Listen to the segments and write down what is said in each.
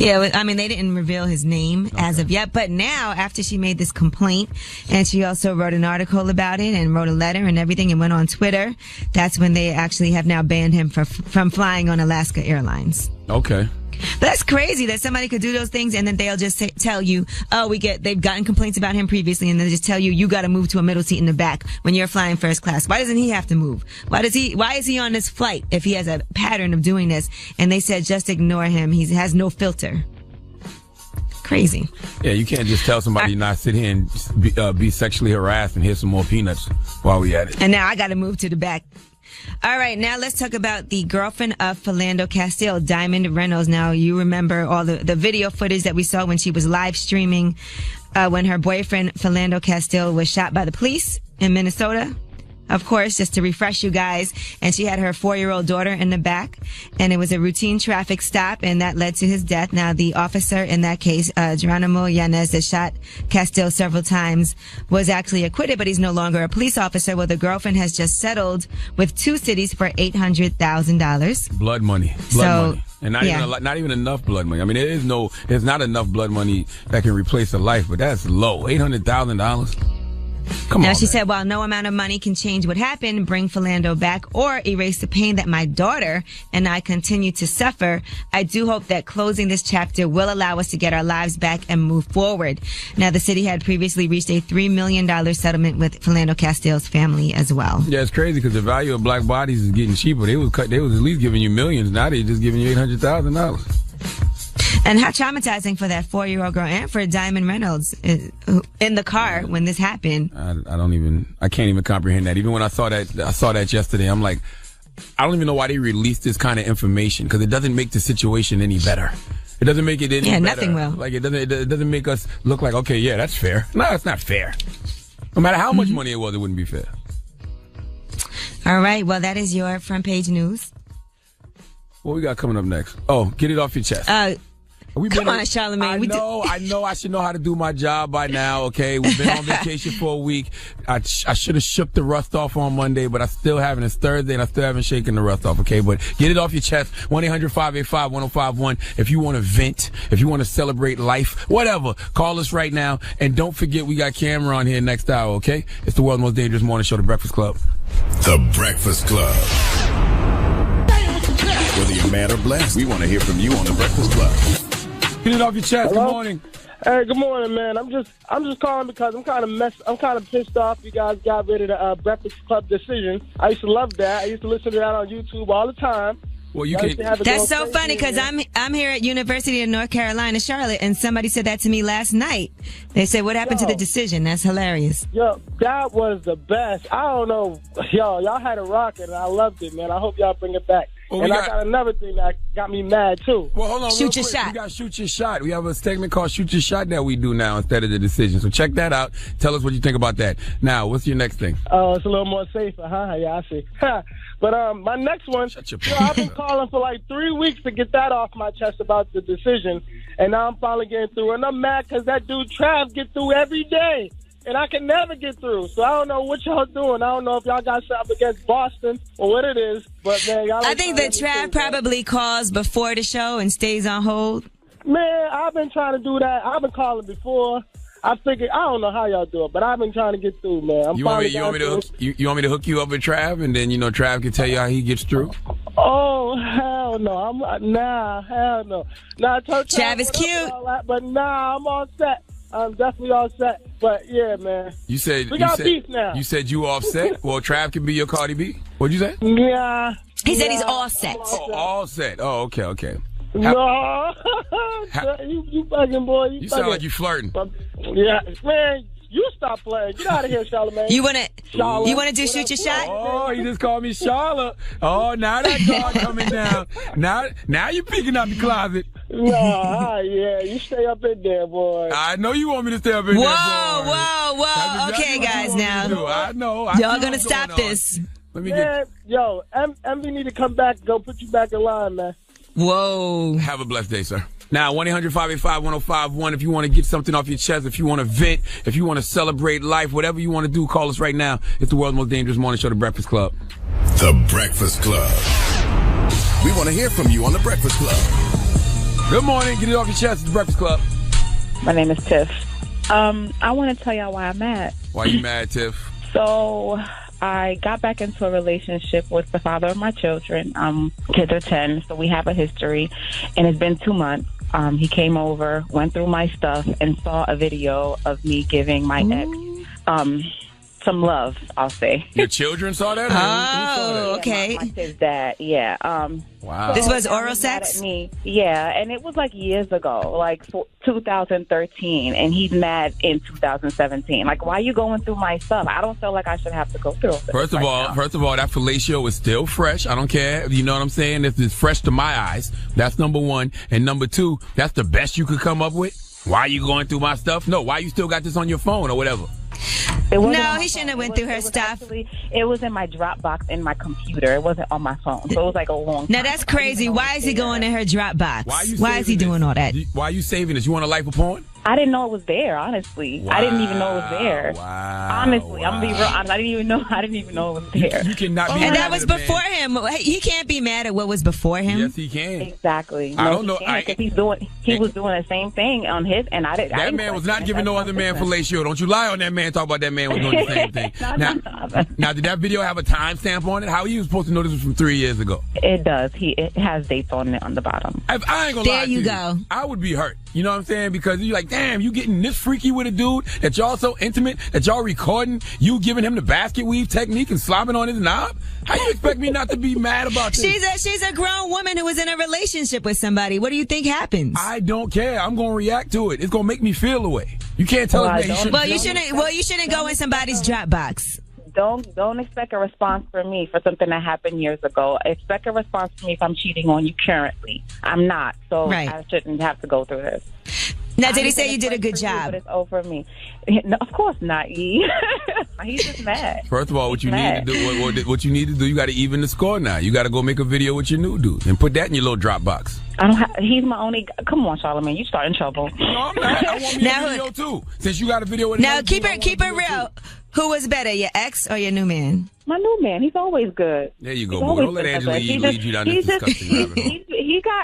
Yeah, I mean, they didn't reveal his name as of yet, but now, after she made this complaint, and she also wrote an article about it and wrote a letter and everything and went on Twitter, that's when they actually have now banned him from flying on Alaska Airlines. Okay. But that's crazy that somebody could do those things and then they'll just tell you, oh, they've gotten complaints about him previously, and they just tell you got to move to a middle seat in the back when you're flying first class. Why doesn't he have to move? Why is he on this flight if he has a pattern of doing this? And they said, just ignore him. He has no filter. Crazy. Yeah, you can't just tell somebody not sit here and be sexually harassed and here's some more peanuts while we at it. And now I got to move to the back. All right, now let's talk about the girlfriend of Philando Castile, Diamond Reynolds. Now, you remember all the video footage that we saw when she was live streaming when her boyfriend, Philando Castile, was shot by the police in Minnesota. Of course, just to refresh you guys, and she had her 4-year-old daughter in the back, and it was a routine traffic stop, and that led to his death. Now, the officer in that case, Geronimo Yanez, that shot Castile several times, was actually acquitted, but he's no longer a police officer. Well, the girlfriend has just settled with 2 cities for $800,000. Blood money. Money. And not even enough blood money. I mean, there's not enough blood money that can replace a life, but that's low. $800,000. Come now, on, she man. said, while no amount of money can change what happened, bring Philando back, or erase the pain that my daughter and I continue to suffer, I do hope that closing this chapter will allow us to get our lives back and move forward. Now, the city had previously reached a $3 million settlement with Philando Castile's family as well. Yeah, it's crazy because the value of black bodies is getting cheaper. They was at least giving you millions. Now they're just giving you $800,000. And how traumatizing for that 4-year-old girl and for Diamond Reynolds in the car when this happened. I can't even comprehend that. Even when I saw that yesterday, I'm like, I don't even know why they released this kind of information, because it doesn't make the situation any better. It doesn't make it any better. Yeah, nothing will. Like it doesn't make us look like, okay, yeah, that's fair. No, it's not fair. No matter how much money it was, it wouldn't be fair. All right, well, that is your front page news. What we got coming up next? Oh, get it off your chest. Come on, Charlamagne. I know I should know how to do my job by now, okay? We've been on vacation for a week. I should have shook the rust off on Monday, but I still haven't. It's Thursday, and I still haven't shaken the rust off, okay? But get it off your chest. 1-800-585-1051. If you want to vent, if you want to celebrate life, whatever, call us right now. And don't forget, we got camera on here next hour, okay? It's the world's most dangerous morning show, The Breakfast Club. The Breakfast Club. Whether you're mad or blessed, we want to hear from you on The Breakfast Club. Get it off your chest. Hello? Good morning. Hey, good morning, man. I'm just calling because I'm kind of pissed off. You guys got rid of the Breakfast Club decision. I used to love that. I used to listen to that on YouTube all the time. Well, you can. That's so funny because I'm here at University of North Carolina, Charlotte, and somebody said that to me last night. They said, "What happened to the decision?" That's hilarious. Yo, that was the best. I don't know, y'all had a rocket, and I loved it, man. I hope y'all bring it back. Well, and I got another thing that got me mad, too. Well, hold on. Shoot your shot. We got Shoot Your Shot. We have a segment called Shoot Your Shot that we do now instead of the decision. So check that out. Tell us what you think about that. Now, what's your next thing? Oh, it's a little more safer, huh? Yeah, I see. But my next one, I've been calling for like 3 weeks to get that off my chest about the decision, and now I'm finally getting through. And I'm mad because that dude Trav gets through every day, and I can never get through. So I don't know what y'all doing. I don't know if y'all got something against Boston or what it is, but man, y'all. I think that Trav probably calls before the show and stays on hold. Man, I've been trying to do that. I've been calling before. I figured, I don't know how y'all do it, but I've been trying to get through, man. You want me to hook you up with Trav, and then Trav can tell you how he gets through? Oh, hell no. Hell no. Nah, Trav is cute. But nah, I'm all set. I'm definitely all set. But yeah, man. We got beef now. You said you all set? Well, Trav can be your Cardi B. What'd you say? Yeah. He said he's all set. Oh, all set. Oh, okay. No. You fucking boy. You sound like you flirting. Yeah, man. You stop playing. Get out of here, Charlamagne. You wanna do Shoot Your Shot? Oh, he just called me Charlotte. Oh, now that guard coming down. Now you're picking up the closet. Nah, yeah, you stay up in there, boy. I know you want me to stay up in there, boy. Whoa. Exactly okay, guys, now. I know. Y'all gonna stop this. Let me get. Yo, MV need to come back. Go put you back in line, man. Whoa. Have a blessed day, sir. Now, 1-800-585-1051. If you want to get something off your chest, if you want to vent, if you want to celebrate life, whatever you want to do, call us right now. It's the world's most dangerous morning show, The Breakfast Club. The Breakfast Club. We want to hear from you on The Breakfast Club. Good morning. Get it off your chest. It's the Breakfast Club. My name is Tiff. I want to tell y'all why I'm mad. Why you mad, Tiff? So I got back into a relationship with the father of my children. Kids are 10, so we have a history, and it's been 2 months. He came over, went through my stuff, and saw a video of me giving my ex some love, I'll say. Your children saw that? Oh, okay. My kid's dad, yeah. Wow. This was now oral he's mad sex? at me. Yeah, and it was like years ago, like 2013, and he's mad in 2017. Like, why are you going through my stuff? I don't feel like I should have to go through it. First of all, that fellatio is still fresh. I don't care. You know what I'm saying? If it's fresh to my eyes, that's number one. And number two, that's the best you could come up with. Why are you going through my stuff? No, why you still got this on your phone or whatever? No, he shouldn't have went through her stuff. Actually, it was in my Dropbox in my computer. It wasn't on my phone. So it was like a long time. Now, that's crazy. Why is he going in her Dropbox? Why is he doing all that? Why are you saving this? You want a life of porn? I didn't know it was there, honestly. I didn't even know it was there. Wow. Honestly, I'm gonna be real. I didn't even know it was there. You cannot be And mad that was at a before him. He can't be mad at what was before him. Yes, he can. Exactly. I don't know. Because he was doing the same thing on his, and I didn't. That man was not giving no other man fellatio. Don't you lie on that man. Talk about that man was doing the same thing. Now, did that video have a timestamp on it? How are you supposed to know this was from 3 years ago? It does. It has dates on it on the bottom. I ain't gonna lie to you. There you go. I would be hurt. You know what I'm saying? Because you're like, damn, you getting this freaky with a dude that y'all so intimate that y'all recording you giving him the basket weave technique and slobbing on his knob? How you expect me not to be mad about this? She's a grown woman who was in a relationship with somebody. What do you think happens? I don't care. I'm gonna react to it. It's gonna make me feel away. You can't tell me. You shouldn't go in somebody's Dropbox. Don't expect a response from me for something that happened years ago. Expect a response from me if I'm cheating on you currently. I'm not, so I shouldn't have to go through this. Now, did he say you did a good job? But it's over me. No, of course not, E. He's just mad. First of all, what you need to do, you got to even the score now. You got to go make a video with your new dude and put that in your little Dropbox. He's my only. Come on, Charlamagne, you starting trouble. No, I'm not. I want me a video too. Since you got a video with. Now, keep it real. Who was better, your ex or your new man? My new man. He's always good. There you go, boy. Don't let Angela lead you down this disgusting rabbit hole.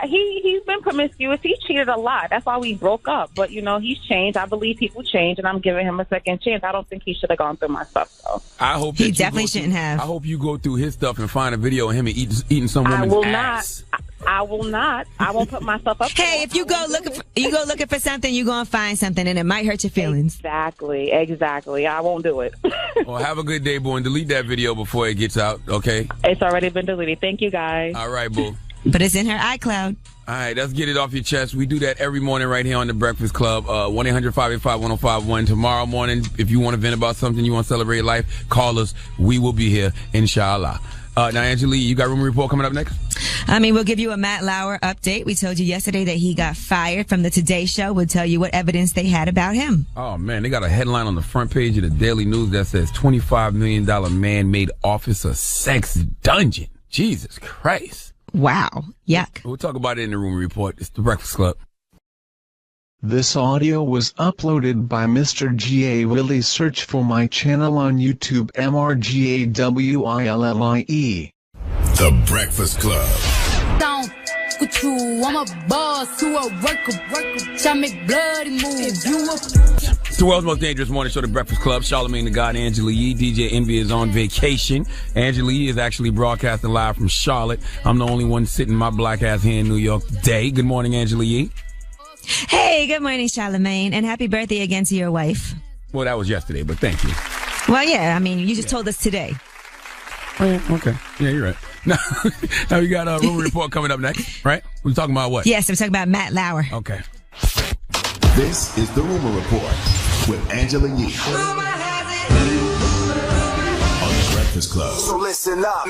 He's been promiscuous. He cheated a lot. That's why we broke up. But he's changed. I believe people change, and I'm giving him a second chance. I don't think he should have gone through my stuff though. I hope he definitely shouldn't have. I hope you go through his stuff and find a video of him eating some woman's ass. I will not. I won't put myself up. Hey, if you go looking for something, you're gonna find something, and it might hurt your feelings. Exactly. I won't do it. Well, have a good day, boo, and delete that video before it gets out. Okay. It's already been deleted. Thank you, guys. All right, boo. But it's in her iCloud. All right, let's get it off your chest. We do that every morning right here on The Breakfast Club. 1-800-585-1051. Tomorrow morning, if you want to vent about something, you want to celebrate life, call us. We will be here, inshallah. Now, Angela, you got Rumor Report coming up next? We'll give you a Matt Lauer update. We told you yesterday that he got fired from the Today Show. We'll tell you what evidence they had about him. Oh, man, they got a headline on the front page of the Daily News that says $25 million man-made office a sex dungeon. Jesus Christ. Wow. Yuck. We'll talk about it in the Rumor Report. It's The Breakfast Club. This audio was uploaded by Mr. G.A. Willie. Search for my channel on YouTube, MRGAWILLIE. The Breakfast Club. Down with you, I'm a boss who a worker. I make bloody moves. It's the world's most dangerous morning show, The Breakfast Club. Charlamagne the God, Angela Yee. DJ Envy is on vacation. Angela Yee is actually broadcasting live from Charlotte. I'm the only one sitting my black ass here in New York today. Good morning, Angela Yee. Hey, good morning, Charlamagne, and happy birthday again to your wife. Well, that was yesterday, but thank you. Well, yeah, you just told us today. Oh, yeah, okay. Yeah, you're right. Now we got a Rumor Report coming up next, right? We're talking about what? Yes, we're talking about Matt Lauer. Okay. This is the Rumor Report with Angela Yee. Rumor has it. On The Breakfast Club. So listen up.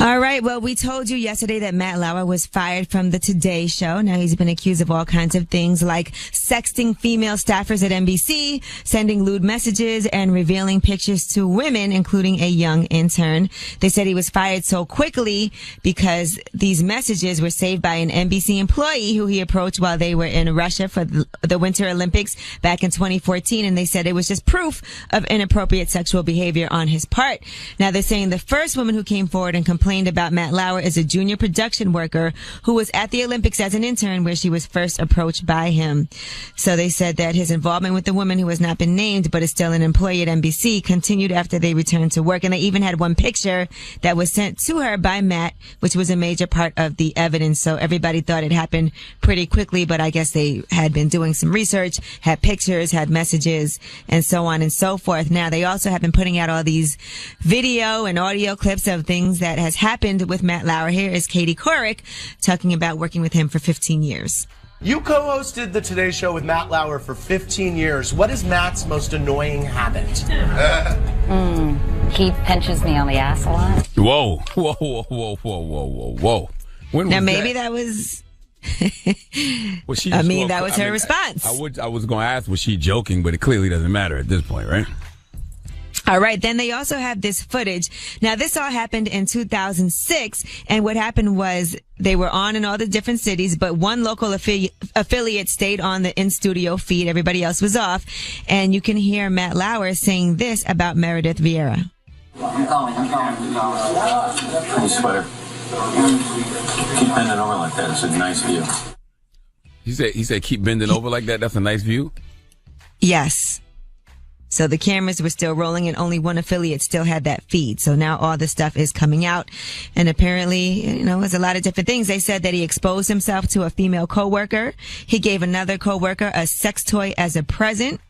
All right. Well, we told you yesterday that Matt Lauer was fired from the Today Show. Now he's been accused of all kinds of things like sexting female staffers at NBC, sending lewd messages, and revealing pictures to women, including a young intern. They said he was fired so quickly because these messages were saved by an NBC employee who he approached while they were in Russia for the Winter Olympics back in 2014. And they said it was just proof of inappropriate sexual behavior on his part. Now they're saying the first woman who came forward and complained complained about Matt Lauer is a junior production worker who was at the Olympics as an intern where she was first approached by him. So they said that his involvement with the woman who has not been named but is still an employee at NBC continued after they returned to work. And they even had one picture that was sent to her by Matt, which was a major part of the evidence. So everybody thought it happened pretty quickly, but I guess they had been doing some research, had pictures, had messages, and so on and so forth. Now, they also have been putting out all these video and audio clips of things that has happened with Matt Lauer. Here is Katie Couric talking about working with him for 15 years. You co-hosted the Today Show with Matt Lauer for 15 years. What is Matt's most annoying habit? He pinches me on the ass a lot. Whoa, whoa, whoa, whoa, whoa, whoa, whoa, whoa. When now, was maybe that? that was... Was she I mean, that was her response. I was going to ask, was she joking? But it clearly doesn't matter at this point, right? All right. Then they also have this footage. Now, this all happened in 2006. And what happened was they were on in all the different cities, but one local affiliate stayed on the in-studio feed. Everybody else was off. And you can hear Matt Lauer saying this about Meredith Vieira. I'm calling. Hey, Sweater. Keep bending over like that. It's a nice view. He said keep bending over like that. That's a nice view? Yes. So the cameras were still rolling and only one affiliate still had that feed. So now all the stuff is coming out. And apparently, you know, there's a lot of different things. They said that he exposed himself to a female coworker. He gave another coworker a sex toy as a present.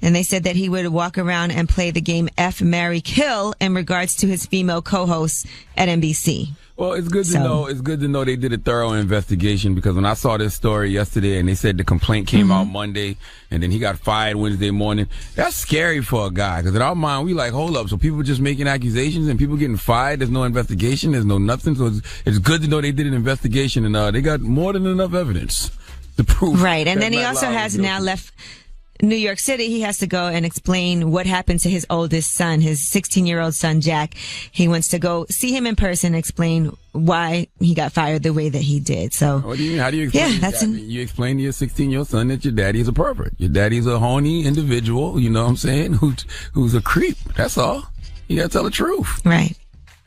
And they said that he would walk around and play the game F, Marry, Kill in regards to his female co-hosts at NBC. Well, it's good to know. It's good to know they did a thorough investigation, because when I saw this story yesterday and they said the complaint came out Monday and then he got fired Wednesday morning, that's scary for a guy. Because in our mind, we like, hold up. So people just making accusations and people getting fired. There's no investigation. There's no nothing. So it's good to know they did an investigation and they got more than enough evidence to prove. Right. And then he also has now left New York City. He has to go and explain what happened to his oldest son, his 16-year-old son, Jack. He wants to go see him in person, explain why he got fired the way that he did. So, what do you mean? How do you explain that? You explain to your 16-year-old son that your daddy is a pervert. Your daddy's a horny individual, you know what I'm saying, who's a creep. That's all. You gotta tell the truth. Right.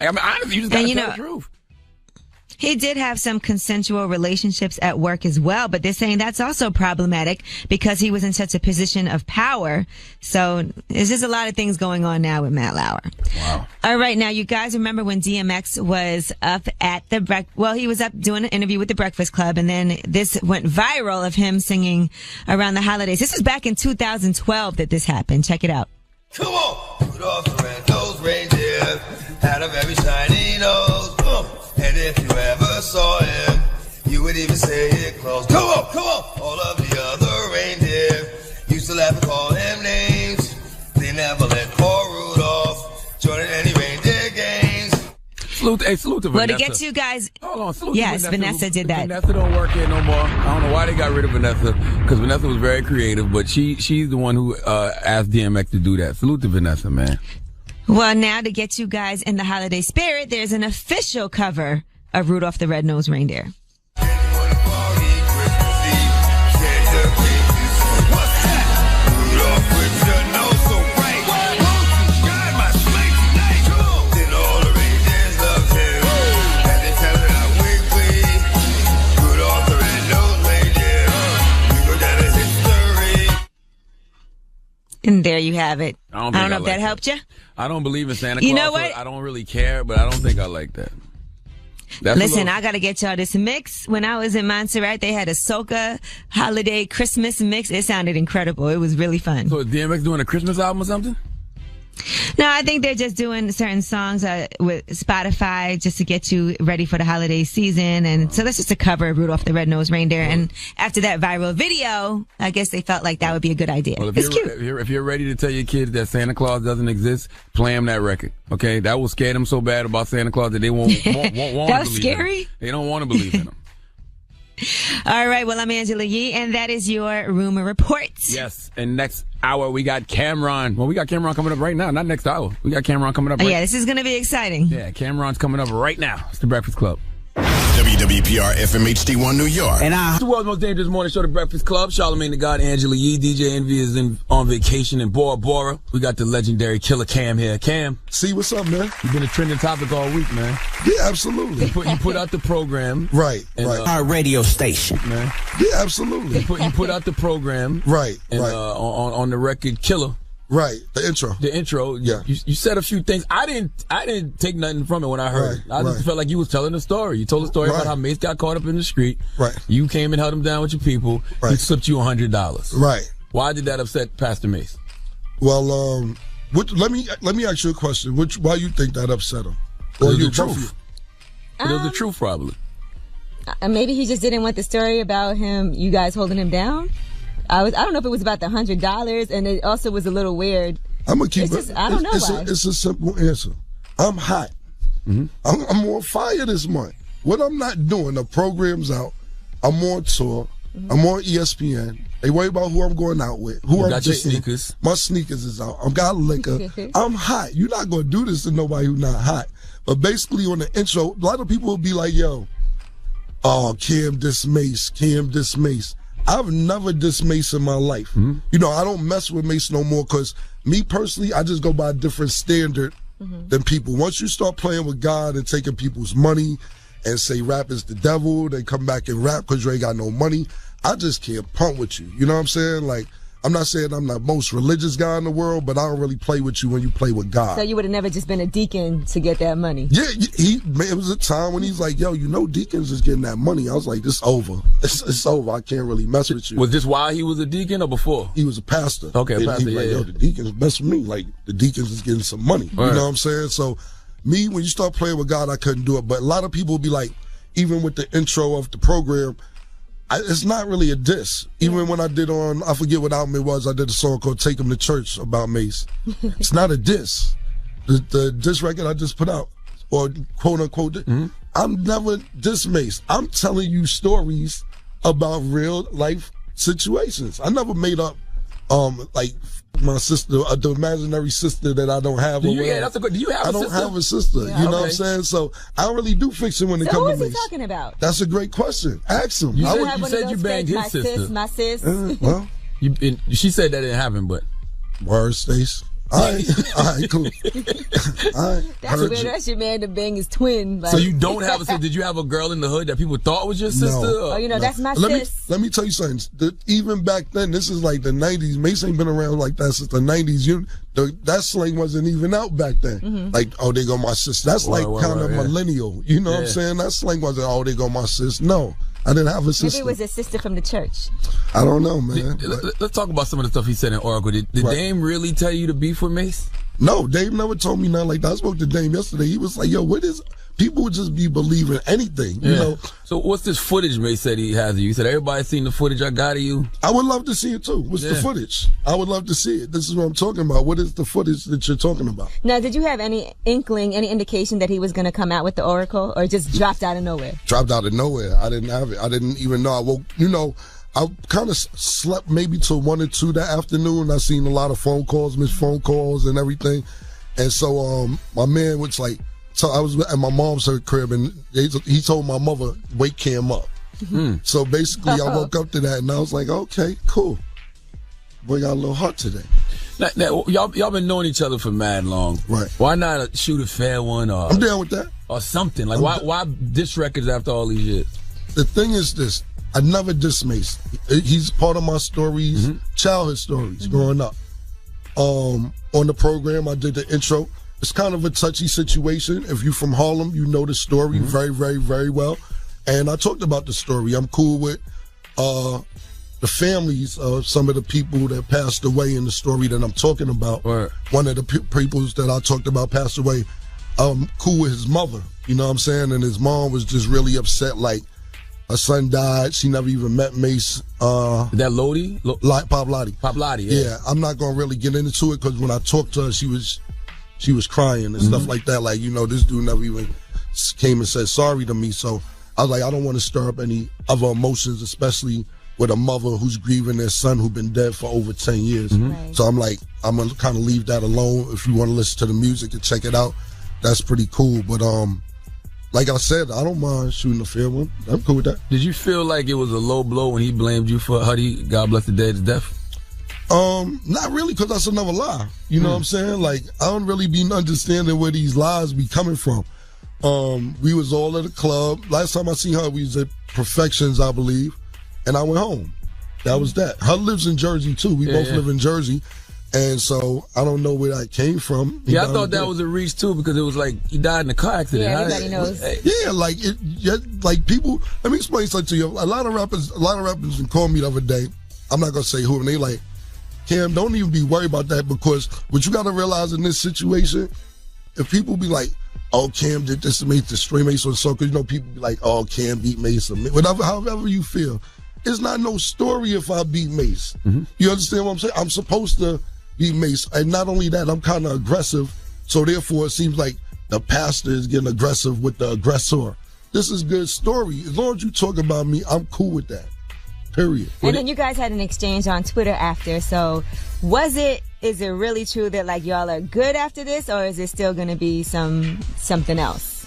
I mean, honestly, you just gotta tell the truth. He did have some consensual relationships at work as well, but they're saying that's also problematic because he was in such a position of power. So there's just a lot of things going on now with Matt Lauer. Wow. All right. Now, you guys remember when DMX was up at he was up doing an interview with the Breakfast Club, and then this went viral of him singing around the holidays. This was back in 2012 that this happened. Check it out. Come on, Rudolph the red-nosed reindeer had a very shiny nose. And if you ever saw him, you would even say it close. Come on! All of the other reindeer used to laugh and call him names. They never let poor Rudolph join in any reindeer games. Salute to Vanessa. Well, to get you guys... Hold on, salute to Vanessa did that. Vanessa don't work here no more. I don't know why they got rid of Vanessa, because Vanessa was very creative, but she's the one who asked DMX to do that. Salute to Vanessa, man. Well, now to get you guys in the holiday spirit, there's an official cover of Rudolph the Red-Nosed Reindeer. And there you have it. I don't know if that helped you. I don't believe in Santa Claus. You know what? I don't really care, but I don't think I like that. Listen, I got to get y'all this mix. When I was in Montserrat, they had a soca holiday Christmas mix. It sounded incredible. It was really fun. So is DMX doing a Christmas album or something? No, I think they're just doing certain songs with Spotify just to get you ready for the holiday season. And so that's just a cover of Rudolph the Red-Nosed Reindeer. And after that viral video, I guess they felt like that would be a good idea. Well, it's cute. If you're ready to tell your kids that Santa Claus doesn't exist, play them that record. Okay? That will scare them so bad about Santa Claus that they won't want to believe That was scary? They don't want to believe in him. All right. Well, I'm Angela Yee, and that is your Rumor Report. Yes. And next hour, we got Cameron. Well, we got Cameron coming up right now. Not next hour. We got Cameron coming up right now. Yeah, this is going to be exciting. Yeah, Cameron's coming up right now. It's the Breakfast Club. WWPR FM HD1 New York. And the world's most dangerous morning show, The Breakfast Club. Charlamagne the God, Angela Yee. DJ Envy is on vacation in Bora Bora. We got the legendary Killer Cam here. Cam. See, what's up, man? You've been a trending topic all week, man. Yeah, absolutely. You put out the program. Right. Our radio station. Man. Yeah, absolutely. You put out the program. Right. And, on the record, Killer. Right, the intro. Yeah. You said a few things. I didn't take nothing from it when I heard it. I just felt like you was telling a story. You told a story about how Mace got caught up in the street. Right. You came and held him down with your people. Right. He slipped you $100. Right. Why did that upset Pastor Mace? Well, let me ask you a question. Why you think that upset him? Or It you was the truth. It was the truth, probably. Maybe he just didn't want the story about you guys holding him down. I don't know if it was about the $100, and it also was a little weird. I'm gonna keep it. I don't know why. It's a simple answer. I'm hot. Mm-hmm. I'm on fire this month. What I'm not doing, the program's out. I'm on tour. Mm-hmm. I'm on ESPN. They worry about who I'm going out with. Who I'm got your dating. sneakers. My sneakers is out. I've got liquor. I'm hot. You're not gonna do this to nobody who's not hot. But basically on the intro, a lot of people will be like, yo, Cam diss Mace. I've never dissed Mace in my life. Mm-hmm. You know, I don't mess with Mace no more because me personally, I just go by a different standard than people. Once you start playing with God and taking people's money and say rap is the devil, they come back and rap because you ain't got no money, I just can't pump with you. You know what I'm saying? Like, I'm not saying I'm the most religious guy in the world, but I don't really play with you when you play with God. So you would have never just been a deacon to get that money? Yeah, it was a time when he's like, yo, you know deacons is getting that money. I was like, this over. It's over. I can't really mess with you. Was this while he was a deacon or before? He was a pastor. Okay, and pastor, he was like, yo, the deacons mess with me. Like, the deacons is getting some money. Right. You know what I'm saying? So, me, when you start playing with God, I couldn't do it. But a lot of people will be like, even with the intro of the program, it's not really a diss. Even when I did I forget what album it was, I did a song called Take 'Em to Church about Mace. It's not a diss. The diss record I just put out, or quote unquote, I'm never diss Mace. I'm telling you stories about real life situations. I never made up, like my sister, the imaginary sister that I don't have. Do you have a sister? I don't have a sister. Yeah. You know what I'm saying? So I don't really do fiction when it comes to Mace. Who is he talking about? That's a great question. Ask him. You said you banged his sister. My sis. Well, she said that didn't happen, but word, Stace. All right, cool. All right, that's weird. That's your man to bang his twin. Like. So you don't have a sister? Did you have a girl in the hood that people thought was your sister? No. Oh, that's my sis. Let me tell you something. Even back then, this is like the 90s. Mace ain't been around like that since the 90s. That slang wasn't even out back then. Mm-hmm. Like, oh, they go my sister. That's kind of millennial. You know what I'm saying? That slang wasn't, oh, they go my sis. No. I didn't have a sister. Maybe it was a sister from the church. I don't know, man. Let's talk about some of the stuff he said in Oracle. Did Dame really tell you to beef with Mace? No, Dame never told me nothing like that. I spoke to Dame yesterday. He was like, yo, people would just be believing anything, you know? So what's this footage Mace said he has of you? He said, everybody's seen the footage I got of you? I would love to see it too. What's the footage? I would love to see it. This is what I'm talking about. What is the footage that you're talking about? Now, did you have any inkling, any indication that he was going to come out with the Oracle, or just dropped out of nowhere? Dropped out of nowhere. I didn't have it. I didn't even know. I woke, I kind of slept maybe till 1 or 2 that afternoon. I seen a lot of missed phone calls and everything. And so my man was like, so I was at my mom's crib, and he told my mother, wake Cam up. Mm-hmm. So basically, I woke up to that, and I was like, okay, cool. Boy, got a little hot today. Now, y'all been knowing each other for mad long. Right. Why not shoot a fair one? I'm down with that. Or something. Like, why diss records after all these years? The thing is this. I never diss Mace. He's part of my stories, childhood stories, growing up. On the program, I did the intro. It's kind of a touchy situation. If you're from Harlem, you know the story very, very, very well. And I talked about the story. I'm cool with the families of some of the people that passed away in the story that I'm talking about. Right. One of the people that I talked about passed away. I'm cool with his mother, you know what I'm saying? And his mom was just really upset, like, her son died. She never even met Mace. That Lodi? Pop Lottie. Pop Lottie, yeah. I'm not going to really get into it because when I talked to her, she was crying and stuff like that. Like, this dude never even came and said sorry to me. So I was like, I don't want to stir up any other emotions, especially with a mother who's grieving their son who's been dead for over 10 years. Right. So I'm like, I'm going to kind of leave that alone. If you want to listen to the music and check it out, that's pretty cool. But like I said, I don't mind shooting a fair one. I'm cool with that. Did you feel like it was a low blow when he blamed you for Huddy, God bless the dead's death? Not really, because that's another lie. You know what I'm saying? Like, I don't really be understanding where these lies be coming from. We was all at a club. Last time I seen her, we was at Perfections, I believe, and I went home. That was that. Her lives in Jersey, too. We both live in Jersey. And so I don't know where that came from. Yeah, I thought that was a reach, too, because it was like he died in a car accident. Yeah, everybody knows. Yeah, like people, let me explain something to you. A lot of rappers called me the other day. I'm not going to say who, and they like, Cam, don't even be worried about that, because what you got to realize in this situation, if people be like, oh, Cam did this to Mace, destroy Mace, or so, because, you know, people be like, oh, Cam beat Mace, or whatever, however you feel. It's not no story if I beat Mace. Mm-hmm. You understand what I'm saying? I'm supposed to beat Mace. And not only that, I'm kind of aggressive. So therefore, it seems like the pastor is getting aggressive with the aggressor. This is good story. As long as you talk about me, I'm cool with that. Period. And then you guys had an exchange on Twitter after. So is it really true that like y'all are good after this, or is it still going to be something else?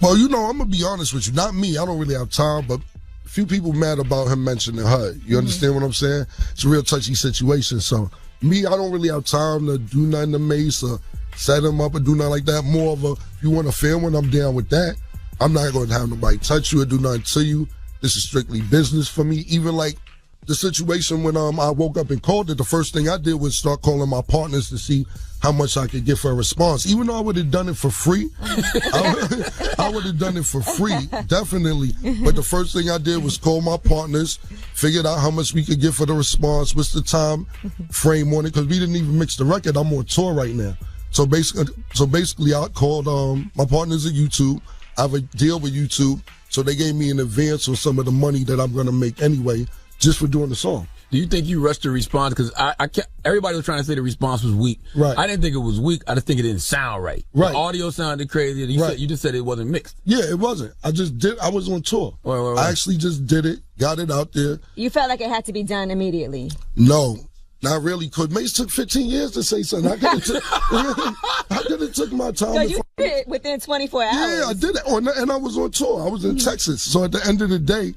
Well, you know, I'm going to be honest with you. Not me. I don't really have time, but a few people mad about him mentioning her. You understand what I'm saying? It's a real touchy situation. So me, I don't really have time to do nothing to Mace or set him up or do nothing like that. More of a, if you want a film one, I'm down with that. I'm not going to have nobody touch you or do nothing to you. This is strictly business for me. Even like the situation when I woke up and called it, the first thing I did was start calling my partners to see how much I could get for a response. Even though I would have done it for free, I would have done it for free, definitely. But the first thing I did was call my partners, figured out how much we could get for the response, what's the time frame on it, because we didn't even mix the record. I'm on tour right now. So basically I called my partners at YouTube. I have a deal with YouTube, so they gave me an advance on some of the money that I'm going to make anyway, just for doing the song. Do you think you rushed the response? Because everybody was trying to say the response was weak. Right. I didn't think it was weak. I just think it didn't sound right. Right. The audio sounded crazy. And you just said it wasn't mixed. Yeah, it wasn't. I was on tour. Right. I actually just did it, got it out there. You felt like it had to be done immediately? No. Not really, because Mace took 15 years to say something. I could have took my time. So you did it within 24 hours. Yeah, I did it. And I was on tour. I was in Texas. So at the end of the day,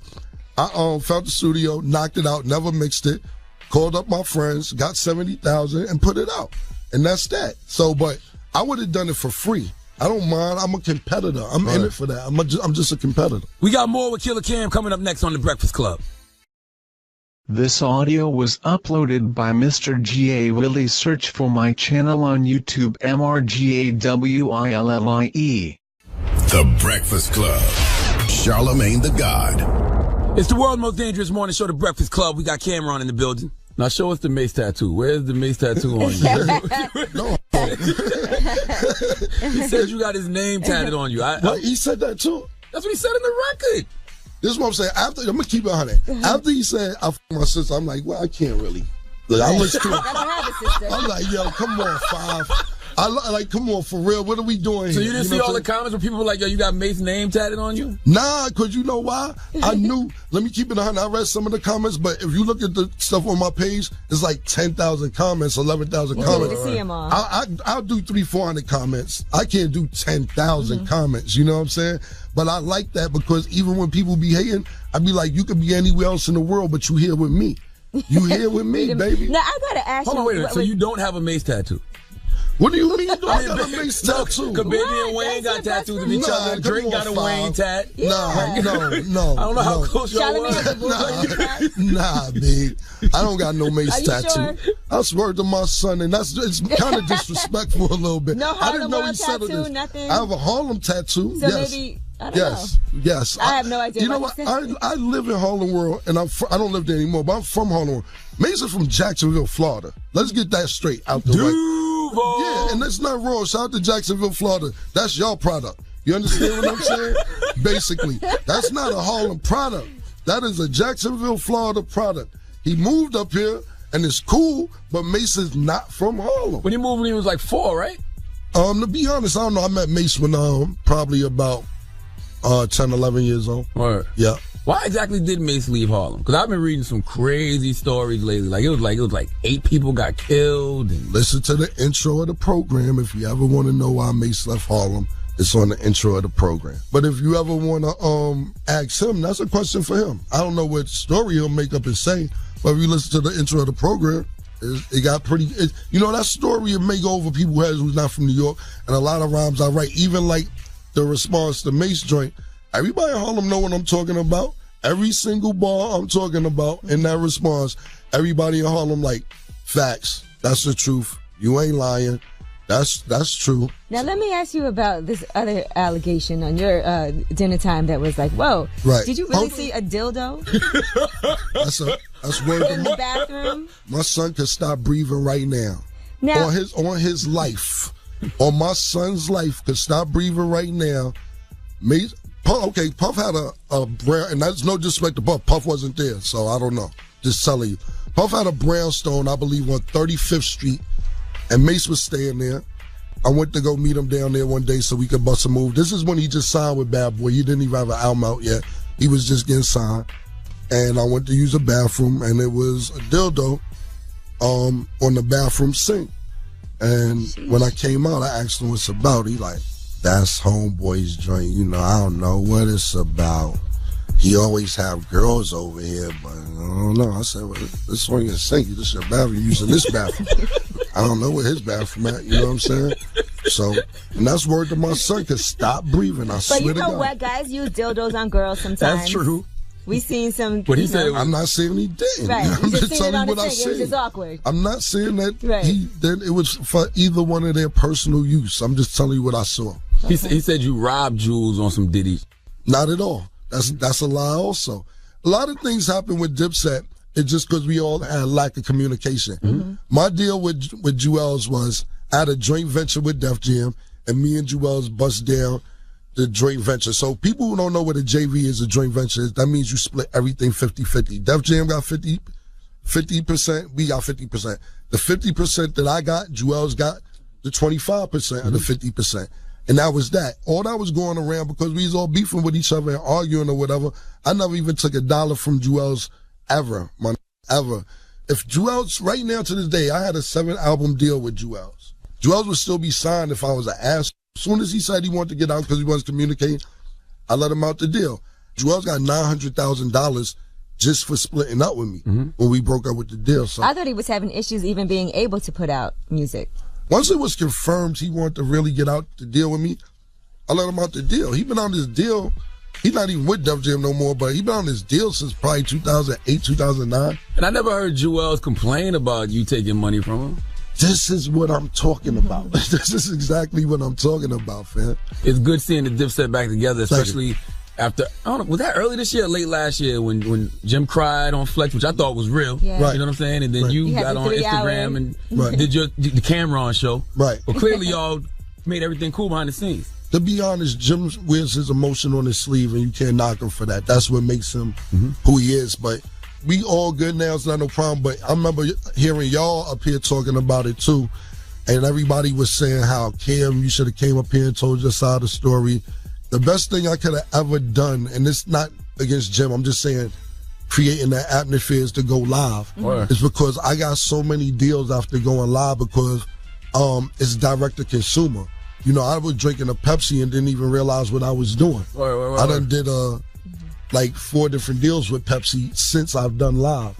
I found the studio, knocked it out, never mixed it, called up my friends, got 70,000 and put it out. And that's that. So, but I would have done it for free. I don't mind. I'm a competitor. I'm in it for that. I'm just a competitor. We got more with Killer Cam coming up next on The Breakfast Club. This audio was uploaded by Mr. G.A. Willie. Search for my channel on YouTube, MRGAWILLIE. The Breakfast Club. Charlamagne the God. It's the world's most dangerous morning show, The Breakfast Club. We got Cameron in the building. Now show us the Mace tattoo. Where's the Mace tattoo on you? No. He said you got his name tatted on you. He said that too? That's what he said in the record. This is what I'm saying. I'm going to keep it 100. After he said, I f*** my sister, I'm like, well, I can't really. Look, I listen to it. I'm like, yo, come on, Five. Come on, for real. What are we doing here? So you didn't see all the comments where people were like, yo, you got Mace's name tatted on you? Nah, because you know why? I knew. Let me keep it 100. I read some of the comments, but if you look at the stuff on my page, it's like 10,000 comments, 11,000 comments. To see them all. I'll do 300-400 comments. I can't do 10,000 comments. You know what I'm saying? But I like that, because even when people be hating, I be like, you could be anywhere else in the world, but you here with me. You here with me, baby. Now, I got to ask you. Hold on, wait a minute. So you don't have a Mace tattoo? What do you mean? I got a Mace tattoo. Because Baby and Wayne got tattoos of each other. Drake got a Wayne tat. No. I don't know how close y'all were. Nah, babe. I don't got no Mace tattoo. Sure? I swear to my son, and it's kind of disrespectful a little bit. No I didn't know he Harlem settled tattoo, this. nothing? I have a Harlem tattoo. So yes. maybe, I don't know. Yes. I have no idea. You know what? I live in Harlem World, and I don't live there anymore, but I'm from Harlem World. Mace is from Jacksonville, Florida. Let's get that straight out the way. Yeah, and that's not wrong. Shout out to Jacksonville, Florida. That's your product. You understand what I'm saying? Basically, that's not a Harlem product. That is a Jacksonville, Florida product. He moved up here, and it's cool, but Mace is not from Harlem. When he moved, he was like 4, right? To be honest, I don't know. I met Mace when probably about 10, 11 years old. Right. Yeah. Why exactly did Mace leave Harlem? Because I've been reading some crazy stories lately. It was like 8 people got killed. And listen to the intro of the program if you ever want to know why Mace left Harlem. It's on the intro of the program. But if you ever want to ask him, that's a question for him. I don't know what story he'll make up and say, but if you listen to the intro of the program, it got pretty. That story will make over people's heads who's not from New York, and a lot of rhymes I write, even like the response to Mase joint. Everybody in Harlem know what I'm talking about. Every single bar I'm talking about in that response, everybody in Harlem like, facts. That's the truth. You ain't lying. That's true. Now let me ask you about this other allegation on your dinner time that was like, whoa, right. Did you really see a dildo? That's word in the bathroom? My son could stop breathing right now. On his life. On my son's life could stop breathing right now. Puff had a brown, and that's no disrespect to Puff. Puff wasn't there, so I don't know. Just telling you. Puff had a brownstone, I believe, on 35th Street. And Mase was staying there. I went to go meet him down there one day so we could bust a move. This is when he just signed with Bad Boy. He didn't even have an album out yet. He was just getting signed. And I went to use a bathroom, and it was a dildo on the bathroom sink. And when I came out, I asked him what's about. He like, that's Homeboy's joint. I don't know what it's about. He always have girls over here, but I don't know. I said, well, this one is sink. This is your bathroom. You're using this bathroom. I don't know where his bathroom at. You know what I'm saying? So, and that's word to my son, because stop breathing. I swear to God. But you know what? Guys use dildos on girls sometimes. That's true. We seen some. What he said. I'm not saying he didn't. Right. I'm just telling you what I said. It was just awkward. I'm not saying that right. that it was for either one of their personal use. I'm just telling you what I saw. Okay. He said you robbed Jules on some Diddy. Not at all. That's a lie also. A lot of things happen with Dipset. It's just because we all had a lack of communication. Mm-hmm. My deal with Juelz was I had a joint venture with Def Jam, and me and Juelz bust down the joint venture. So people who don't know what a JV is, a joint venture is, that means you split everything 50-50. Def Jam got 50%, we got 50%. The 50% that I got, Juelz got the 25% of the 50%. And that was that. All that was going around because we was all beefing with each other and arguing or whatever. I never even took $1 from Juelz ever. If Juelz, right now to this day, I had a 7-album deal with Juelz. Juelz would still be signed if I was an ass. As soon as he said he wanted to get out because he wants to communicate, I let him out the deal. Juelz got $900,000 just for splitting up with me when we broke up with the deal. So I thought he was having issues even being able to put out music. Once it was confirmed he wanted to really get out the deal with me, I let him out the deal. He been on this deal. He's not even with Def Jam no more, but he been on this deal since probably 2008, 2009. And I never heard Juelz complain about you taking money from him. This is what I'm talking about. This is exactly what I'm talking about, fam. It's good seeing the Dipset back together, especially after, I don't know, was that early this year or late last year when Jim cried on Flex, which I thought was real. Yeah. Right. You know what I'm saying? And then you got on Instagram and did the Cameron show. Right. Well, clearly y'all made everything cool behind the scenes. To be honest, Jim wears his emotion on his sleeve, and you can't knock him for that. That's what makes him who he is. But we all good now. It's not no problem. But I remember hearing y'all up here talking about it, too. And everybody was saying how, Cam, you should have came up here and told your side of the story. The best thing I could have ever done, and it's not against Jim, I'm just saying creating that atmosphere is to go live. It's because I got so many deals after going live because it's direct to consumer. I was drinking a Pepsi and didn't even realize what I was doing. I done did like 4 different deals with Pepsi since I've done live.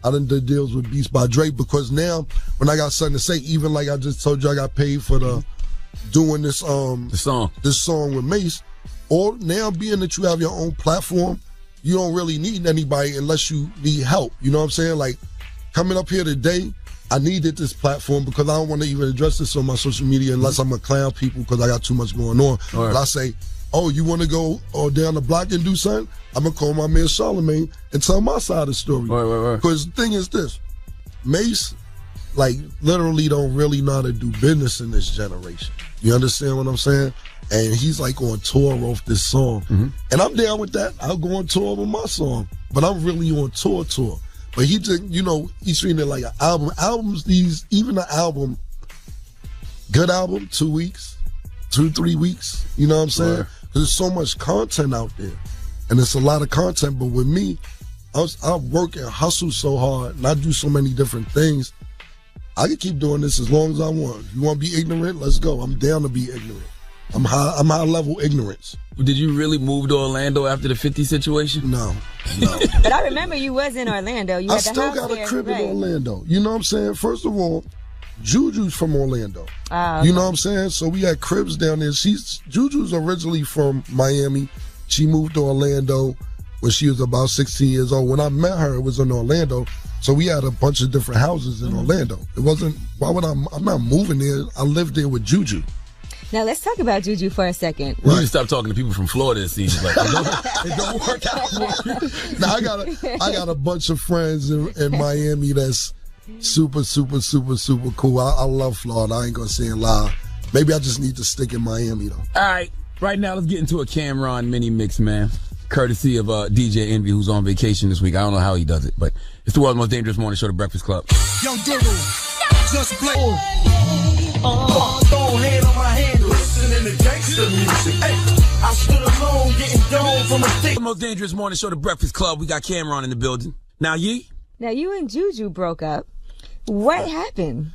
I done did deals with Beats by Dre because now when I got something to say, even like I just told you I got paid for doing this song with Mase. Or now being that you have your own platform, you don't really need anybody unless you need help. You know what I'm saying? Like coming up here today, I needed this platform because I don't want to even address this on my social media unless I'm going to clown people because I got too much going on. But I say, oh, you want to go down the block and do something? I'm going to call my man Charlemagne and tell my side of the story. Because the thing is this, Mase, like, literally don't really know how to do business in this generation. You understand what I'm saying? And he's like on tour off this song. And I'm down with that. I'll go on tour with my song. But I'm really on tour. But he just, he's treating it like an album. Even an album, good album, 2 weeks, 2-3 weeks. You know what I'm saying? Because there's so much content out there. And it's a lot of content. But with me, I work and hustle so hard and I do so many different things. I can keep doing this as long as I want. If you want to be ignorant, let's go. I'm down to be ignorant. I'm high level ignorance. Did you really move to Orlando after the 50 situation? No. But I remember you was in Orlando. You I had the still house got a there, crib right? in Orlando. You know what I'm saying? First of all, Juju's from Orlando. Oh, You know what I'm saying? So we had cribs down there. Juju's originally from Miami. She moved to Orlando when she was about 16 years old. When I met her, it was in Orlando. So we had a bunch of different houses in Orlando. It wasn't, I'm not moving there. I lived there with Juju. Now let's talk about Juju for a second. You need to stop talking to people from Florida, it seems like. It don't work out for me. Now I got a bunch of friends in Miami that's super, super, super, super cool. I love Florida. I ain't gonna say a lie. Maybe I just need to stick in Miami though. All right, right now let's get into a Cameron mini mix, man. Courtesy of DJ Envy, who's on vacation this week. I don't know how he does it, but it's the world's most dangerous morning show, The Breakfast Club. Young Duro, just play. Throw hand on my handle, listening to gangster music. Hey, I stood alone getting domed from a stick. The most dangerous morning show, The Breakfast Club. We got Cameron in the building. Now, Yee? Now you and Juju broke up. What happened?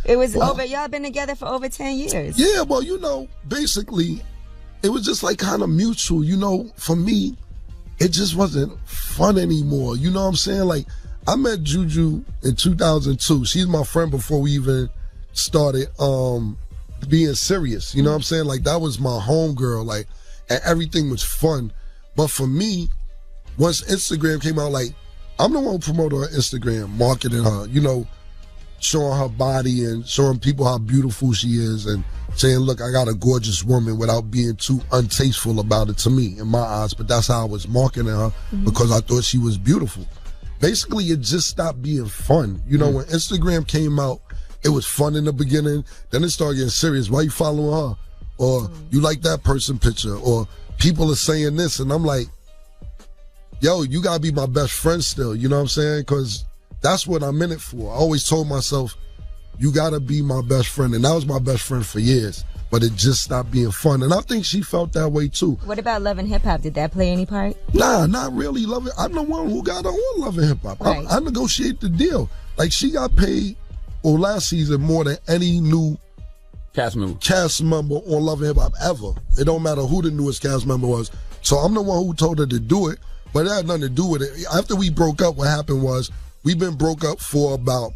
It was y'all been together for over 10 years. Yeah, well, basically, it was just like kind of mutual. For me, it just wasn't fun anymore. You know what I'm saying? Like, I met Juju in 2002. She's my friend before we even started being serious. You know what I'm saying? Like, that was my homegirl. Like, and everything was fun. But for me, once Instagram came out, like, I'm the one who promoted her Instagram, marketing her, showing her body and showing people how beautiful she is and saying, look, I got a gorgeous woman without being too untasteful about it to me, in my eyes. But that's how I was marketing her because I thought she was beautiful. Basically, it just stopped being fun. When Instagram came out, it was fun in the beginning. Then it started getting serious. Why you following her? Or you like that person picture? Or people are saying this. And I'm like, yo, you got to be my best friend still. You know what I'm saying? Because that's what I'm in it for. I always told myself, you got to be my best friend. And that was my best friend for years. But it just stopped being fun. And I think she felt that way too. What about Love and Hip Hop? Did that play any part? Nah, not really. I'm the one who got her on Love and Hip Hop. Right. I negotiate the deal. Like, she got paid last season more than any new cast member on Love and Hip Hop ever. It don't matter who the newest cast member was. So I'm the one who told her to do it. But it had nothing to do with it. After we broke up, what happened was we've been broke up for about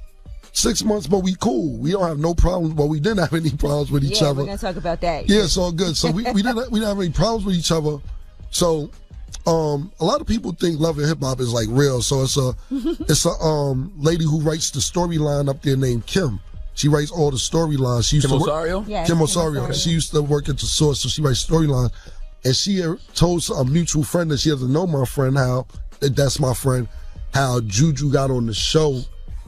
6 months, but we cool. We don't have no problems. Well, we didn't have any problems with each other. We're gonna talk about that. Yeah, it's all good. So we didn't have any problems with each other. So a lot of people think Love and Hip Hop is like real. So it's a lady who writes the storyline up there named Kim. She writes all the storylines. Kim Osario? Yes, Kim Osario. She used to work at the Source, so she writes storylines. And she told a mutual friend that she doesn't know my friend that's my friend, how Juju got on the show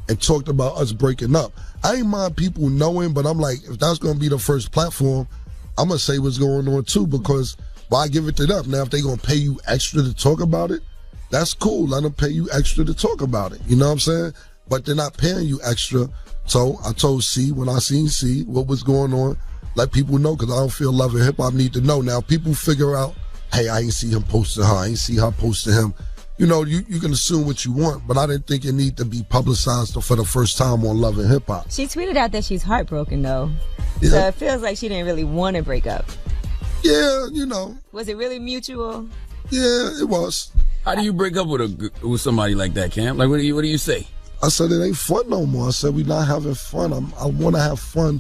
and talked about us breaking up. I ain't mind people knowing, but I'm like, if that's going to be the first platform, I'm going to say what's going on too, because why give it to them? Now, if they going to pay you extra to talk about it, that's cool. Let them pay you extra to talk about it. You know what I'm saying? But they're not paying you extra. So I told C, when I seen C, what was going on, let people know, because I don't feel Love and Hip Hop need to know. Now, people figure out, hey, I ain't see him posting her. I ain't see her posting him. You can assume what you want, but I didn't think it need to be publicized for the first time on Love and Hip Hop. She tweeted out that she's heartbroken, though. Yeah. So it feels like she didn't really want to break up. Yeah, Was it really mutual? Yeah, it was. How do you break up with somebody like that, Cam? Like, what do you say? I said, it ain't fun no more. I said, we not having fun. I want to have fun.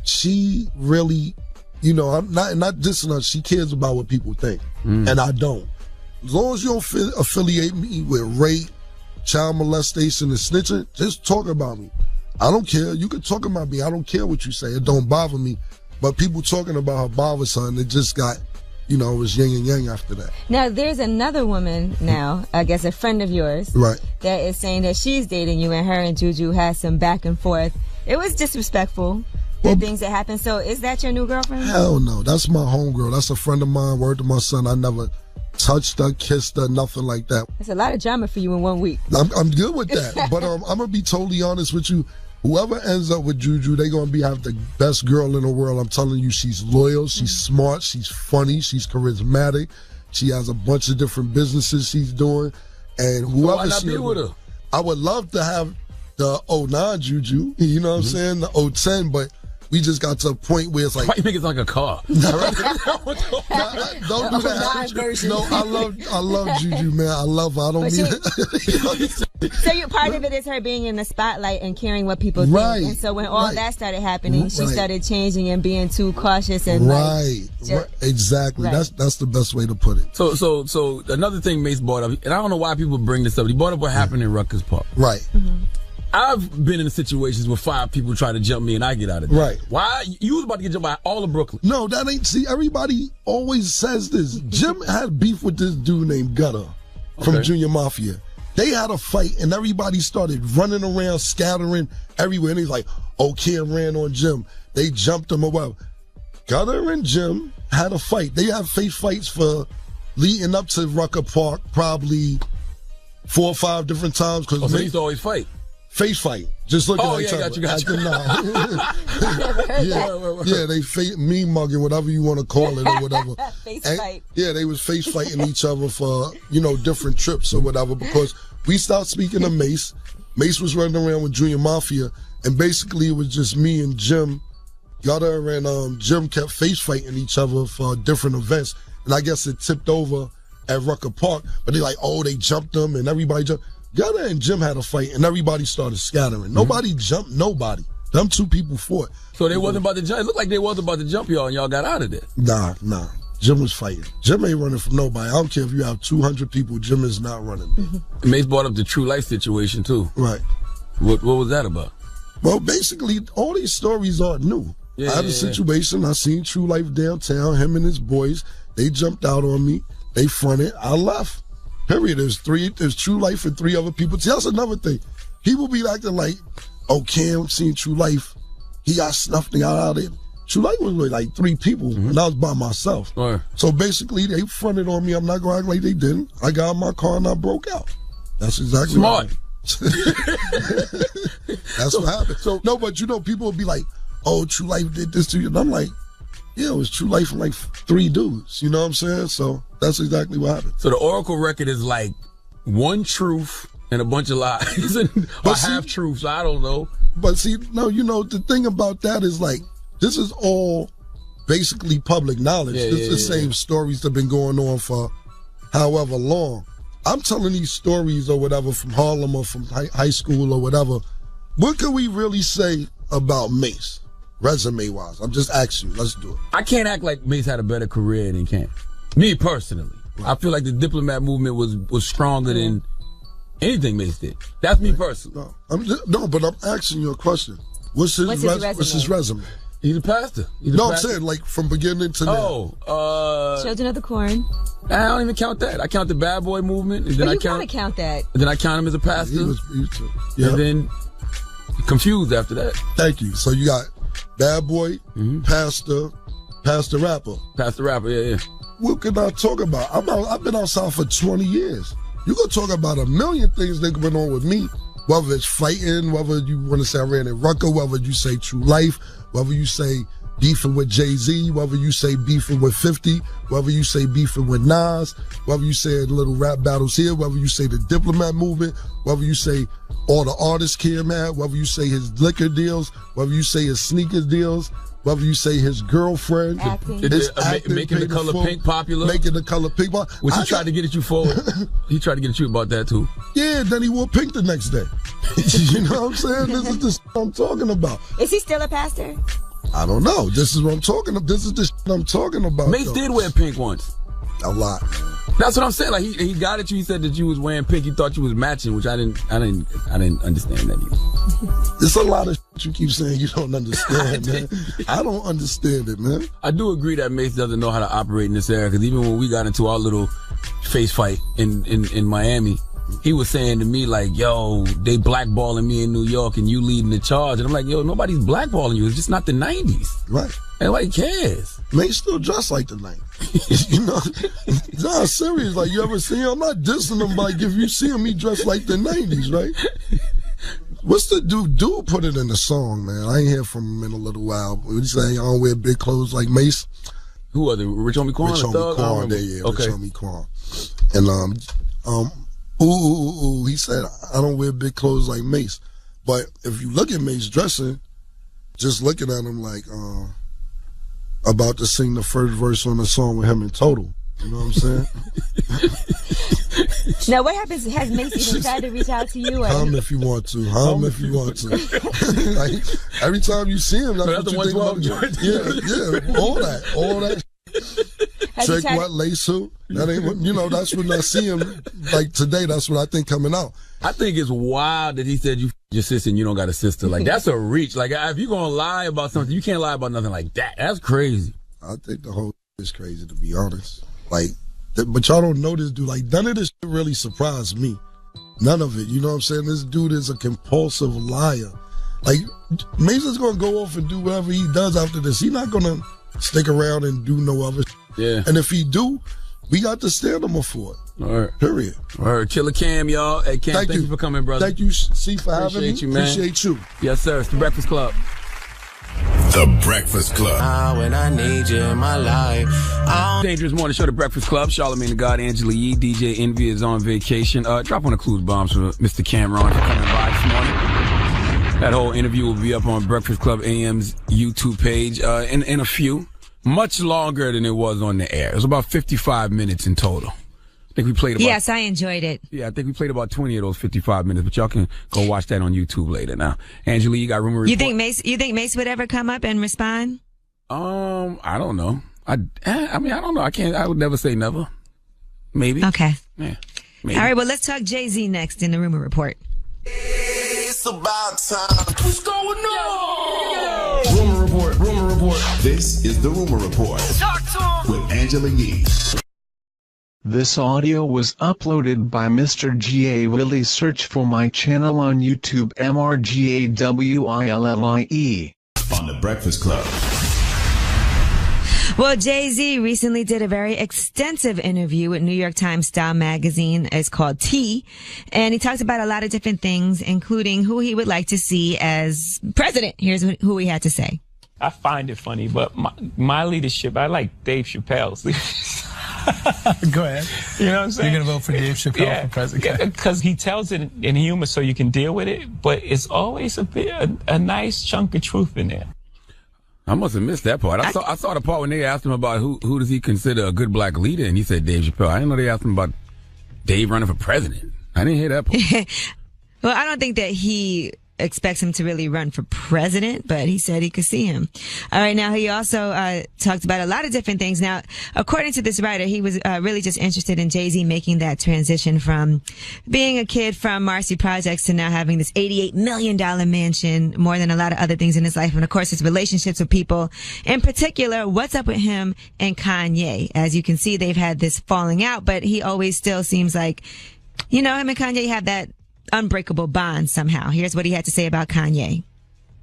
She really, I'm not dissing her. She cares about what people think, and I don't. As long as you don't affiliate me with rape, child molestation, and snitching, just talk about me. I don't care. You can talk about me. I don't care what you say. It don't bother me. But people talking about her bothers her, and it just got, it was yin and yang after that. Now, there's another woman now, I guess a friend of yours, right, that is saying that she's dating you, and her and Juju had some back and forth. It was disrespectful, the things that happened. So is that your new girlfriend? Hell no. That's my homegirl. That's a friend of mine. Word to my son. I never touched her, kissed her, nothing like that. That's a lot of drama for you in 1 week. I'm good with that. But I'm going to be totally honest with you. Whoever ends up with Juju, they going to have the best girl in the world. I'm telling you, she's loyal, she's smart, she's funny, she's charismatic. She has a bunch of different businesses she's doing. And whoever why not be with her? I would love to have the 09 Juju, you know what I'm saying, the 010, but we just got to a point where it's like. Why you think it's like a car? Don't do that. No, I love Juju, man. I love her. I don't mean it. So part of it is her being in the spotlight and caring what people think. Right. And so when all that started happening, she started changing and being too cautious and exactly. Right. That's the best way to put it. So another thing Mace brought up, and I don't know why people bring this up. He brought up what happened in Rutgers Park. Right. Mm-hmm. I've been in situations where 5 people try to jump me and I get out of there. Right. Why? You was about to get jumped by all of Brooklyn. No, that ain't. See, everybody always says this. Jim had beef with this dude named Gutter from Junior Mafia. They had a fight and everybody started running around, scattering everywhere. And he's like, oh, Cam ran on Jim. They jumped him or whatever. Gutter and Jim had a fight. They had face fights for leading up to Rucker Park probably 4 or 5 different times. So they used to always fight? Face fight. Just looking at each other. Got you. Yeah, they me mugging, whatever you want to call it or whatever. Face fight. Yeah, they was face fighting each other for, different trips or whatever, because we stopped speaking to Mace. Mace was running around with Junior Mafia, and basically it was just me and Jim. Gutter and Jim kept face fighting each other for different events, and I guess it tipped over at Rucker Park, but they they jumped them and everybody jumped. Gutter and Jim had a fight, and everybody started scattering. Nobody jumped nobody. Them 2 people fought. So they wasn't about to jump. It looked like they wasn't about to jump y'all, and y'all got out of there. Nah. Jim was fighting. Jim ain't running from nobody. I don't care if you have 200 people. Jim is not running. Mace brought up the True Life situation, too. Right. What was that about? Well, basically, all these stories aren't new. I had a situation. I seen True Life downtown, him and his boys. They jumped out on me. They fronted. I left. Period. There's True Life and 3 other people. See, that's another thing. People be acting like, oh, Cam seen True Life. He got snuffed out of there. True Life was like 3 people, and I was by myself. Right. So basically, they fronted on me. I'm not going to act like they didn't. I got in my car and I broke out. That's exactly smart. That's what happened. So no, but people will be like, oh, True Life did this to you. And I'm like, yeah, it was True Life from like 3 dudes. You know what I'm saying? So that's exactly what happened. So the Oracle record is like 1 truth and a bunch of lies or half truths. I don't know. But see, no, the thing about that is like, this is all basically public knowledge. It's the same stories that have been going on for however long. I'm telling these stories or whatever from Harlem or from high school or whatever. What can we really say about Mace? Resume-wise, I'm just asking you. Let's do it. I can't act like Mace had a better career than Cam. Me personally, I feel like the diplomat movement was stronger than anything Mace did. That's me personally. But I'm asking you a question. What's his resume? He's a pastor. I'm saying like from beginning to now. Children of the Corn. I don't even count that. I count the Bad Boy movement, and then I count that. And then I count him as a pastor. And then confused after that. Thank you. So you got Bad Boy, pastor rapper. Pastor rapper, yeah. What can I talk about? I've been outside for 20 years. You can talk about a million things that went on with me, whether it's fighting, whether you want to say I ran in Rucker, whether you say True Life, whether you say beefing with Jay-Z, whether you say beefing with 50, whether you say beefing with Nas, whether you say little rap battles here, whether you say the diplomat movement, whether you say all the artists Cam had, whether you say his liquor deals, whether you say his sneakers deals, whether you say his girlfriend, his acting, making the color pink popular, making the color pink popular. Which he tried to get at you for. He tried to get at you about that too. Yeah, then he wore pink the next day. You know what I'm saying? This is the shit I'm talking about. Is he still a pastor? I don't know. This is what I'm talking about. This is the shit I'm talking about. Mace did wear pink once. A lot. That's what I'm saying. Like he got at you. He said that you was wearing pink. He thought you was matching, which I didn't understand that either. There's a lot of shit you keep saying you don't understand, man. I don't understand it, man. I do agree that Mace doesn't know how to operate in this area, because even when we got into our little face fight in Miami, he was saying to me like, yo, they blackballing me in New York and you leading the charge. And I'm like, yo, nobody's blackballing you. It's just not the 90s. Right. Nobody cares. Mace still dressed like the 90s. You know? Nah, serious. Like, you ever see him? I'm not dissing him, but like, if you see him, he dressed like the 90s, right? What's the dude? Dude put it in the song, man. I ain't hear from him in a little while. He saying, I don't wear big clothes like Mace. Who are they? Rich Homie Quan? Rich Homie Quan, yeah. Okay. Rich Homie Quan. And, he said, I don't wear big clothes like Mace. But if you look at Mace dressing, just looking at him like about to sing the first verse on the song with him in Total. You know what I'm saying? Now, what happens? Has Mace even tried to reach out to you? Hum if you want to. Hum if you want to. Like, every time you see him, that's what you think about. Yeah, all that. Check what, lace who? That ain't, you know, that's when I see him, like today, that's what I think coming out. I think it's wild that he said you your sister and you don't got a sister. Like, that's a reach. Like, if you're going to lie about something, you can't lie about nothing like that. That's crazy. I think the whole is crazy, to be honest. Like, but y'all don't know this dude. Like, none of this shit really surprised me. None of it. You know what I'm saying? This dude is a compulsive liar. Like, Mason's going to go off and do whatever he does after this. He's not going to stick around and do no other shit. Yeah. And if he do, we got to stand him for it. All right. Period. All right. Killer Cam, y'all. Hey, Cam, thank you for coming, brother. Thank you, C, for having me. Appreciate you, man. Appreciate you. Yes, sir. It's The Breakfast Club. The Breakfast Club. When I need you in my life. Dangerous Morning Show, The Breakfast Club. Charlamagne the God, Angela Yee, DJ Envy is on vacation. Drop on the clues bombs for Mr. Cameron for coming by this morning. That whole interview will be up on Breakfast Club AM's YouTube page in a few. Much longer than it was on the air. It was about 55 minutes in total. I think we played about... Yes, I enjoyed it. Yeah, I think we played about 20 of those 55 minutes, but y'all can go watch that on YouTube later. Now, Angela, you got rumor report. You think Mace would ever come up and respond? I don't know. I mean, I don't know. I would never say never. Maybe. Okay. Yeah. Maybe. All right, well, let's talk Jay-Z next in the rumor report. It's about time. What's going on? Rumor report. Rumor report. This is the Rumor Report with Angela Yee. This audio was uploaded by Mr. G.A. Willie. Search for my channel on YouTube, MRGAWILLIE. On The Breakfast Club. Well, Jay-Z recently did a very extensive interview with New York Times Style magazine. It's called T. And he talks about a lot of different things, including who he would like to see as president. Here's who he had to say. I find it funny, but my leadership, I like Dave Chappelle's leadership. Go ahead. You know what I'm saying? You're going to vote for Dave Chappelle for president? Because he tells it in humor so you can deal with it, but it's always a nice chunk of truth in there. I must have missed that part. I saw the part when they asked him about who does he consider a good black leader, and he said Dave Chappelle. I didn't know they asked him about Dave running for president. I didn't hear that part. Well, I don't think that he expects him to really run for president, but he said he could see him. All right. Now, he also talked about a lot of different things. Now, according to this writer, he was really just interested in Jay-Z making that transition from being a kid from Marcy Projects to now having this $88 million mansion, more than a lot of other things in his life. And of course, his relationships with people. In particular, what's up with him and Kanye? As you can see, they've had this falling out, but he always still seems like, you know, him and Kanye have that unbreakable bond somehow. Here's what he had to say about Kanye.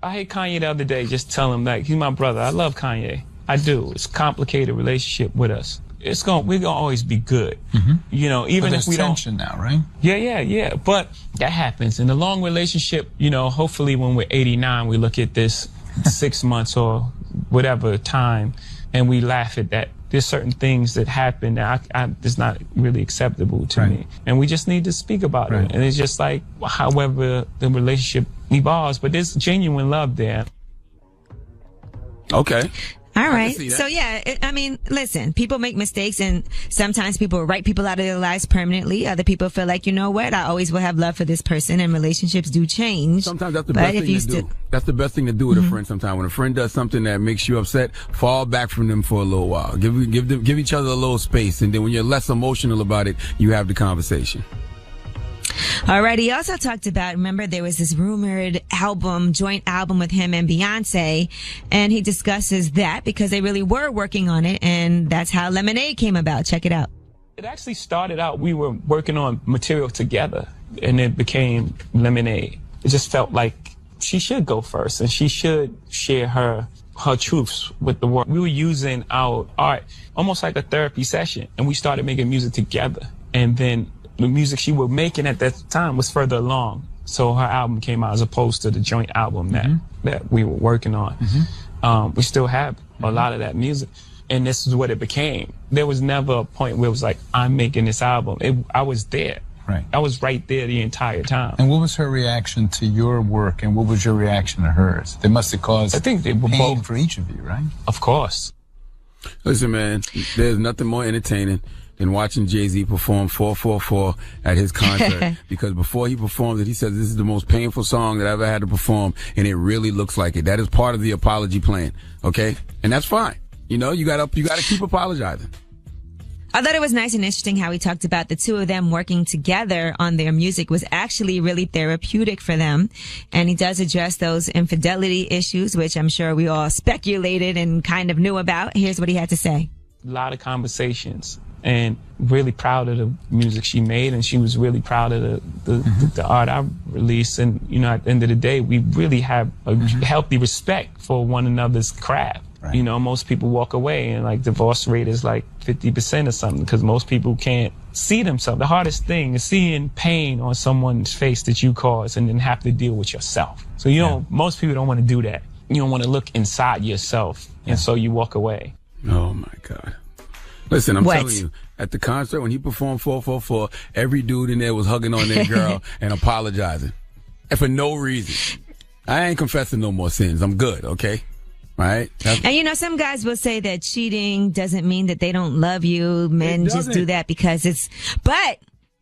I hate Kanye the other day, just tell him that he's my brother. I love Kanye. I do. It's a complicated relationship with us. We're gonna always be good. Mm-hmm. You know, even if we don't. There's tension now, right? Yeah. But that happens. In a long relationship, you know, hopefully when we're 89, we look at this 6 months or whatever time and we laugh at that. There's certain things that happen that it's not really acceptable to me. And we just need to speak about it. And it's just like, however the relationship evolves, but there's genuine love there. Okay. All right. So, yeah, I mean, listen, people make mistakes, and sometimes people write people out of their lives permanently. Other people feel like, you know what, I always will have love for this person, and relationships do change. Sometimes that's the best thing to do. That's the best thing to do with a friend sometimes. When a friend does something that makes you upset, fall back from them for a little while. Give each other a little space, and then when you're less emotional about it, you have the conversation. All right. He also talked about, remember, there was this rumored joint album with him and Beyonce, and he discusses that because they really were working on it, and that's how Lemonade came about. Check it out. It actually started out, we were working on material together, and it became Lemonade. It just felt like she should go first, and she should share her truths with the world. We were using our art almost like a therapy session, and we started making music together, and then the music she was making at that time was further along. So her album came out as opposed to the joint album that we were working on. We still have a lot of that music. And this is what it became. There was never a point where it was like, I'm making this album. I was there. Right. I was right there the entire time. And what was her reaction to your work, and what was your reaction to hers? They must have caused I think they were pain both for each of you, right? Of course. Listen, man, there's nothing more entertaining than watching Jay-Z perform 444 at his concert. Because before he performs it, he says, this is the most painful song that I ever had to perform, and it really looks like it. That is part of the apology plan, okay? And that's fine. You know, you gotta keep apologizing. I thought it was nice and interesting how he talked about the two of them working together on their music was actually really therapeutic for them. And he does address those infidelity issues, which I'm sure we all speculated and kind of knew about. Here's what he had to say. A lot of conversations, and really proud of the music she made, and she was really proud of the art I released. And, you know, at the end of the day, we really have a healthy respect for one another's craft. Right. You know, most people walk away and like divorce rate is like 50% or something because most people can't see themselves. The hardest thing is seeing pain on someone's face that you caused and then have to deal with yourself. So you know, most people don't want to do that. You don't want to look inside yourself, and so you walk away. Oh my God. Listen, I'm telling you, at the concert when he performed 444, every dude in there was hugging on their girl and apologizing. And for no reason. I ain't confessing no more sins. I'm good, okay? Right? And you know, some guys will say that cheating doesn't mean that they don't love you. Men just do that because but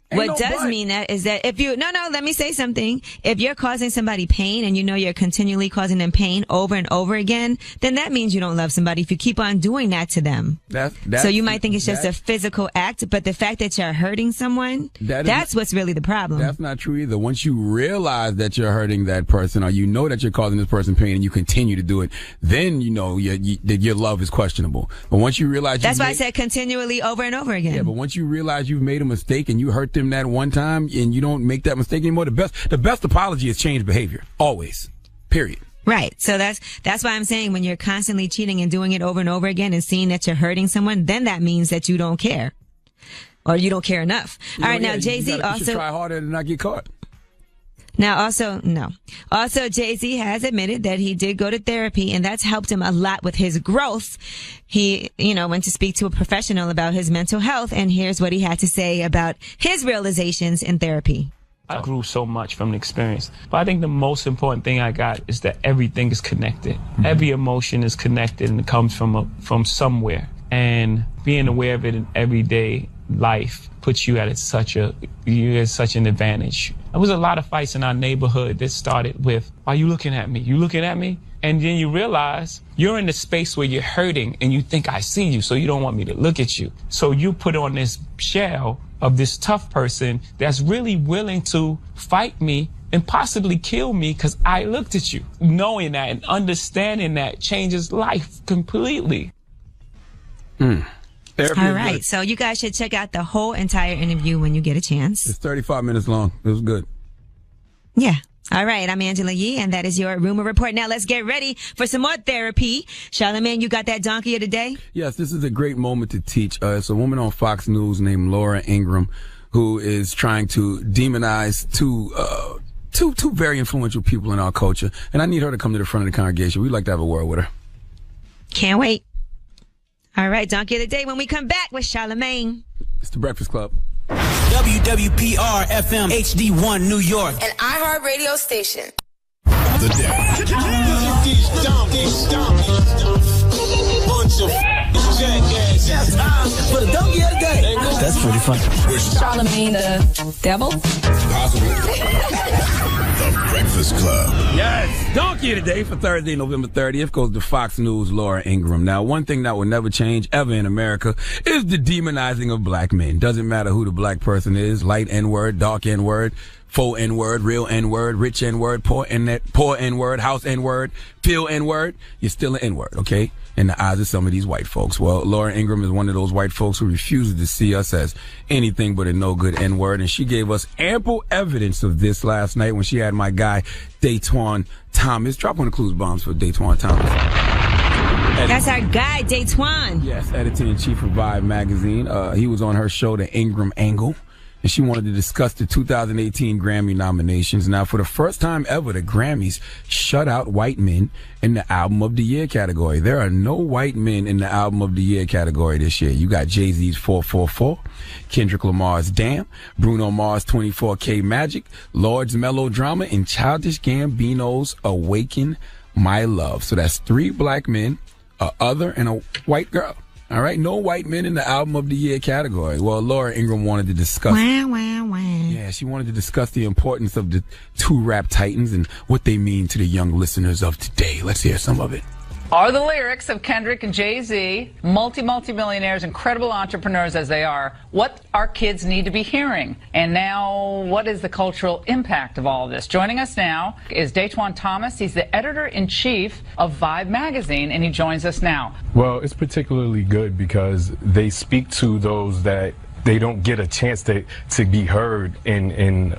what does mean that is that if you, let me say something. If you're causing somebody pain and you know you're continually causing them pain over and over again, then that means you don't love somebody if you keep on doing that to them. So you might think it's just a physical act, but the fact that you're hurting someone, that's what's really the problem. That's not true either. Once you realize that you're hurting that person, or you know that you're causing this person pain and you continue to do it, then you know that your love is questionable. But once you realize that's why I said continually over and over again. Yeah, but once you realize you've made a mistake and you hurt them that one time and you don't make that mistake anymore, the best apology is change behavior. Always. Period. Right. So that's why I'm saying when you're constantly cheating and doing it over and over again and seeing that you're hurting someone, then that means that you don't care. Or you don't care enough. All right, now Jay-Z also... You should try harder and not get caught. Now, also, Jay-Z has admitted that he did go to therapy, and that's helped him a lot with his growth. He, went to speak to a professional about his mental health, and here's what he had to say about his realizations in therapy. I grew so much from the experience. But I think the most important thing I got is that everything is connected. Mm-hmm. Every emotion is connected, and it comes from somewhere. And being aware of it in everyday life puts you at such an advantage. There was a lot of fights in our neighborhood that started with, why are you looking at me? You looking at me? And then you realize you're in the space where you're hurting and you think I see you, so you don't want me to look at you. So you put on this shell of this tough person that's really willing to fight me and possibly kill me because I looked at you. Knowing that and understanding that changes life completely. All right, so you guys should check out the whole entire interview when you get a chance. It's 35 minutes long. It was good. Yeah. All right, I'm Angela Yee, and that is your Rumor Report. Now let's get ready for some more therapy. Charlamagne, you got that donkey of the day? Yes, this is a great moment to teach. It's a woman on Fox News named Laura Ingraham who is trying to demonize two very influential people in our culture, and I need her to come to the front of the congregation. We'd like to have a word with her. Can't wait. All right, Donkey of the Day when we come back with Charlamagne. It's the Breakfast Club. WWPR FM HD1 New York. An iHeart radio station. The day. Bunch of jackasses. For the Donkey of the Day. That's pretty funny. Charlamagne the devil? Possibly. The Breakfast Club. Yes, Donkey of the Day for Thursday, November 30th goes to Fox News' Laura Ingraham. Now, one thing that will never change ever in America is the demonizing of black men. Doesn't matter who the black person is, light N-word, dark N-word, faux N-word, real N-word, rich N-word, poor N-word, house N-word, Phil N-word, you're still an N-word, okay? In the eyes of some of these white folks. Well, Laura Ingraham is one of those white folks who refuses to see us as anything but a no-good N-word, and she gave us ample evidence of this last night when she had my guy, Daytwan Thomas. Drop on the clues bombs for Daytwan Thomas. That's our guy, Daytwan. Yes, editor-in-chief of Vibe magazine. He was on her show, The Ingraham Angle. and she wanted to discuss the 2018 Grammy nominations. Now, for the first time ever, the Grammys shut out white men in the Album of the Year category. There are no white men in the Album of the Year category this year. You got Jay-Z's 444, Kendrick Lamar's Damn, Bruno Mars' 24K Magic, Lord's Melodrama, and Childish Gambino's Awaken My Love. So that's 3 black men, a other, and a white girl. All right, no white men in the Album of the Year category. Well, Laura Ingraham wanted to discuss. Yeah, she wanted to discuss the importance of the 2 rap titans and what they mean to the young listeners of today. Let's hear some of it. Are the lyrics of Kendrick and Jay-Z, multi-millionaires, incredible entrepreneurs as they are, what our kids need to be hearing? And now, what is the cultural impact of all of this? Joining us now is Datejuan Thomas. He's the editor-in-chief of Vibe magazine, and he joins us now. Well, it's particularly good because they speak to those that they don't get a chance to be heard in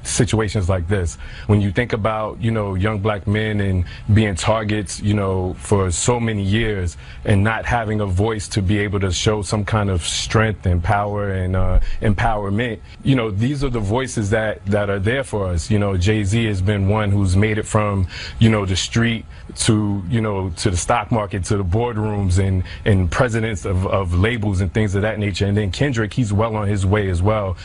situations like this. When you think about, young black men and being targets, for so many years and not having a voice to be able to show some kind of strength and power and empowerment, these are the voices that are there for us. Jay-Z has been one who's made it from, the street to, to the stock market, to the boardrooms and presidents of labels and things of that nature. And then Kendrick, he's well on his way as well.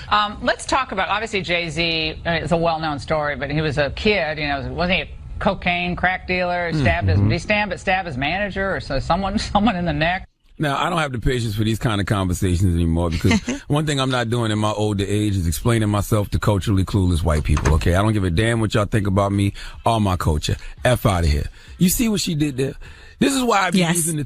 Let's talk about, obviously Jay-Z is a well-known story, but he was a kid, wasn't he a cocaine, crack dealer, stabbed his manager or someone in the neck? Now, I don't have the patience for these kind of conversations anymore because one thing I'm not doing in my older age is explaining myself to culturally clueless white people, okay? I don't give a damn what y'all think about me or my culture. F out of here. You see what she did there? This is why I be using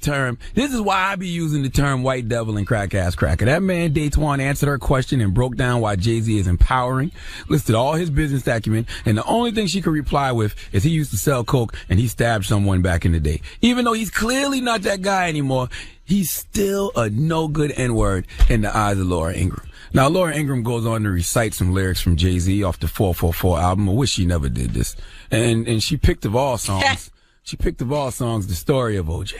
the term white devil and crack ass cracker. That man, Datejuan, answered her question and broke down why Jay-Z is empowering, listed all his business acumen, and the only thing she could reply with is he used to sell coke and he stabbed someone back in the day. Even though he's clearly not that guy anymore, he's still a no-good N-word in the eyes of Laura Ingraham. Now, Laura Ingraham goes on to recite some lyrics from Jay-Z off the 444 album. I wish she never did this. And she picked of all songs. The story of OJ.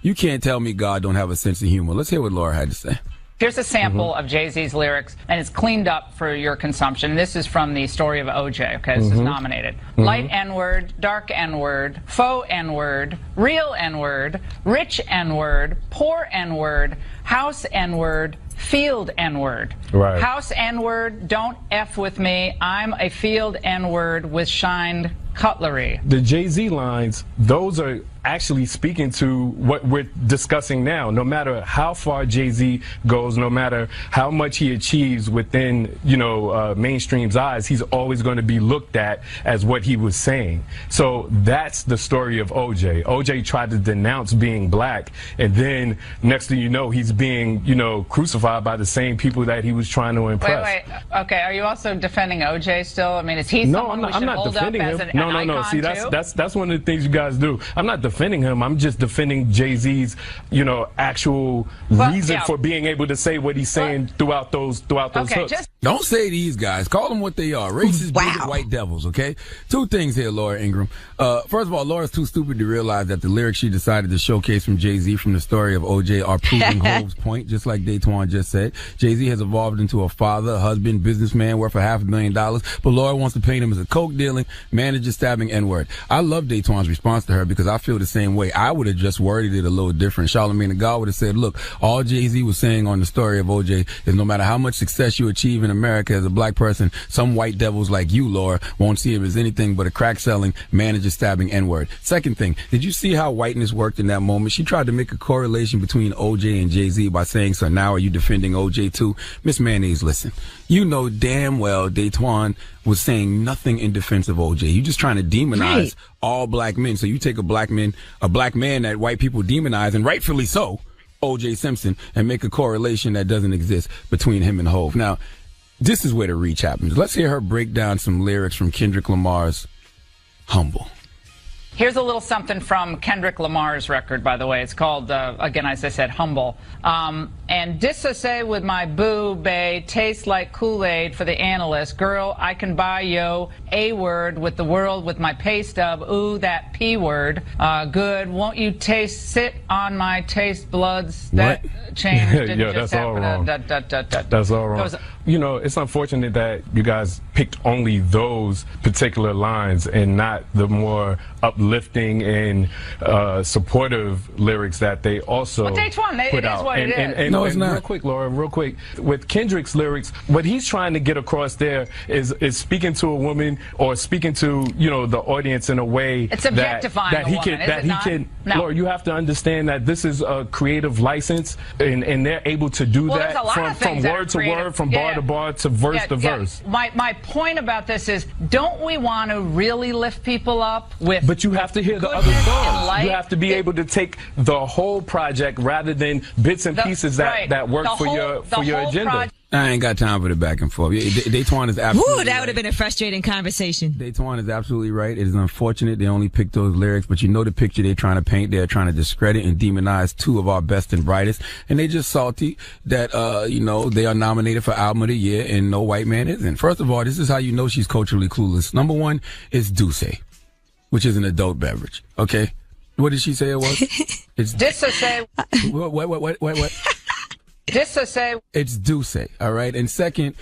You can't tell me God don't have a sense of humor. Let's hear what Laura had to say. Here's a sample of Jay-Z's lyrics, and it's cleaned up for your consumption. This is from the story of OJ, okay? This is nominated. Light N-word, dark N-word, faux N-word, real N-word, rich N-word, poor N-word, house N-word, field N-word. Right. House N-word, don't F with me. I'm a field N-word with shined cutlery. The Jay-Z lines, those are actually speaking to what we're discussing now. No matter how far Jay-Z goes, no matter how much he achieves within, mainstream's eyes, he's always going to be looked at as what he was saying. So that's the story of OJ. OJ tried to denounce being black, and then next thing you know, he's being, crucified by the same people that he was trying to impress. Wait. Okay, are you also defending OJ still? I mean, is he someone we should hold up as an icon See, that's one of the things you guys do. I'm not defending him. I'm just defending Jay-Z's, actual reason for being able to say what he's saying throughout those hooks. Don't say these guys. Call them what they are. Racist, bigot, white devils, okay? 2 things here, Laura Ingraham. First of all, Laura's too stupid to realize that the lyrics she decided to showcase from Jay-Z from the story of OJ are proving Hove's point, just like Datejuan just said. Jay-Z has evolved into a father, a husband, businessman worth $500,000, but Laura wants to paint him as a coke dealing, manager stabbing N-word. I love Datejuan's response to her because I feel the same way. I would have just worded it a little different. Charlamagne the God would have said, look, all Jay-Z was saying on the story of OJ is no matter how much success you achieve in America as a black person, some white devils like you, Laura, won't see him as anything but a crack-selling, manager-stabbing N-word. Second thing, did you see how whiteness worked in that moment? She tried to make a correlation between OJ and Jay-Z by saying, so now are you defending OJ too? Miss Mayonnaise, listen. You know damn well Datejuan was saying nothing in defense of OJ. You're just trying to demonize all black men. So you take a black man that white people demonize, and rightfully so, OJ Simpson, and make a correlation that doesn't exist between him and Hove. Now, this is where the reach happens. Let's hear her break down some lyrics from Kendrick Lamar's Humble. Here's a little something from Kendrick Lamar's record, by the way. It's called, again, as I said, Humble. And disassay with my boo, bae, tastes like Kool-Aid for the analyst. Girl, I can buy yo a word with the world with my pay stub. Ooh, that P word. Good. Won't you sit on my taste buds? That change didn't Yo, just that's all happen. wrong. That's all wrong. You know, it's unfortunate that you guys picked only those particular lines and not the more uplifting and supportive lyrics that they also put out. No, it's not. Real quick, Laura, real quick. With Kendrick's lyrics, what he's trying to get across there is speaking to a woman or speaking to, you know, the audience in a way it's objectifying that he a can, woman, that he can. No. Laura, you have to understand that this is a creative license, and they're able to do Well, that there's a lot of from things that word are to creative. word, from bar to bar to verse to verse. My point about this is, don't we want to really lift people up with? But you have to hear the other songs. You have to be able to take the whole project rather than bits and pieces that work for your agenda. I ain't got time for the back and forth. Daytwan is absolutely Ooh, that would have been a frustrating conversation. Daytwan is absolutely right. It is unfortunate they only picked those lyrics, but you know the picture they're trying to paint. They're trying to discredit and demonize two of our best and brightest, and they just salty that they are nominated for Album of the Year and no white man isn't. First of all, this is how you know she's culturally clueless. Number one is Douce, which is an adult beverage. Okay, what did she say it was? It's disassay. What? Disassay. It's Douce, all right? And second,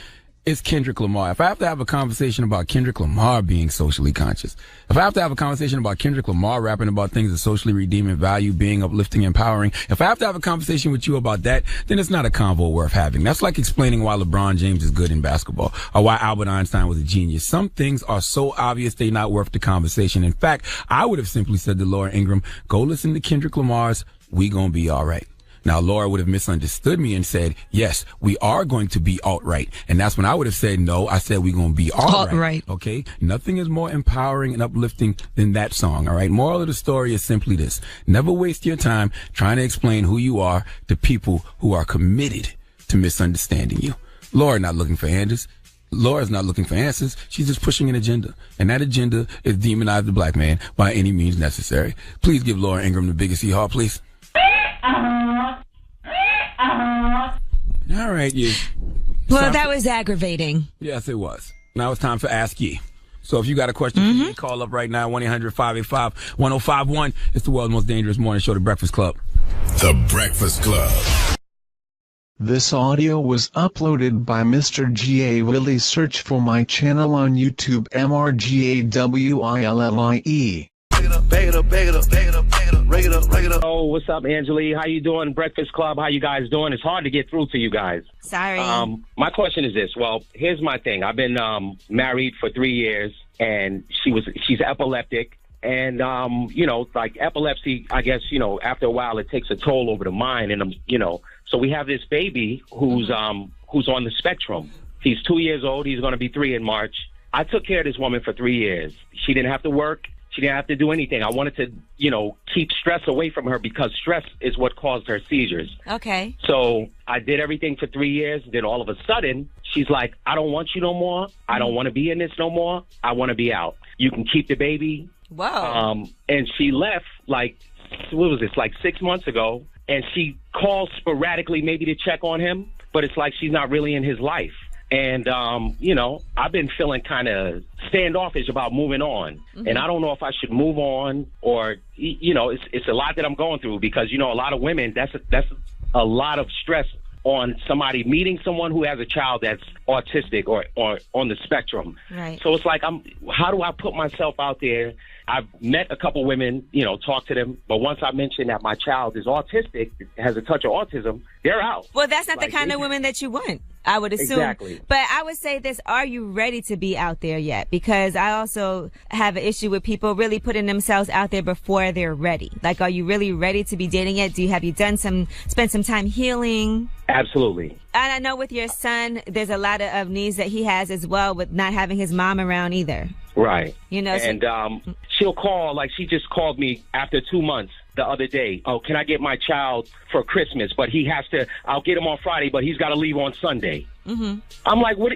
it's Kendrick Lamar. If I have to have a conversation about Kendrick Lamar being socially conscious, if I have to have a conversation about Kendrick Lamar rapping about things of socially redeeming value, being uplifting, empowering, if I have to have a conversation with you about that, then it's not a convo worth having. That's like explaining why LeBron James is good in basketball or why Albert Einstein was a genius. Some things are so obvious they're not worth the conversation. In fact, I would have simply said to Laura Ingraham, go listen to Kendrick Lamar's We Gonna Be All Right. Now, Laura would have misunderstood me and said, yes, we are going to be alt-right. And that's when I would have said, no, I said we're going to be alt-right. Okay? Nothing is more empowering and uplifting than that song, all right? Moral of the story is simply this. Never waste your time trying to explain who you are to people who are committed to misunderstanding you. Laura not looking for answers. Laura's not looking for answers. She's just pushing an agenda. And that agenda is demonize the black man by any means necessary. Please give Laura Ingraham the biggest hee-haw, please. All right, you. Well, that was aggravating. Yes, it was. Now it's time for Ask Ye. So if you got a question for me, call up right now, 1-800-585-1051. It's the world's most dangerous morning show, The Breakfast Club. The Breakfast Club. This audio was uploaded by Mr. G.A. Willie. Search for my channel on YouTube, MRGAWILLIE. Bag it up, bag it up, bag it up, bag it up, rake it up, rake it up. Oh, what's up, Angela? How you doing? Breakfast Club, how you guys doing? It's hard to get through to you guys. Sorry. My question is this. Well, here's my thing. I've been married for 3 years, and she's epileptic. And, like epilepsy, I guess, after a while it takes a toll over the mind. And, so we have this baby who's on the spectrum. He's 2 years old. He's going to be 3 in March. I took care of this woman for 3 years. She didn't have to work. She didn't have to do anything. I wanted to, keep stress away from her because stress is what caused her seizures. Okay. So I did everything for 3 years. Then all of a sudden, she's like, I don't want you no more. I don't want to be in this no more. I want to be out. You can keep the baby. Whoa. And she left, like 6 months ago. And she calls sporadically maybe to check on him. But it's like she's not really in his life. And, I've been feeling kind of standoffish about moving on. Mm-hmm. And I don't know if I should move on or, it's a lot that I'm going through because, a lot of women, that's a lot of stress on somebody meeting someone who has a child that's autistic or on the spectrum. Right. So it's like, how do I put myself out there? I've met a couple women, talked to them. But once I mention that my child is autistic, has a touch of autism, they're out. Well, that's not the kind of women that you want, I would assume. Exactly. But I would say this, are you ready to be out there yet? Because I also have an issue with people really putting themselves out there before they're ready. Like, are you really ready to be dating yet? Have you spent some time healing? Absolutely. And I know with your son, there's a lot of needs that he has as well with not having his mom around either. Right. And she'll call, like she just called me after 2 months the other day. Oh, can I get my child for Christmas? But I'll get him on Friday, but he's got to leave on Sunday. Mm-hmm. I'm like, what,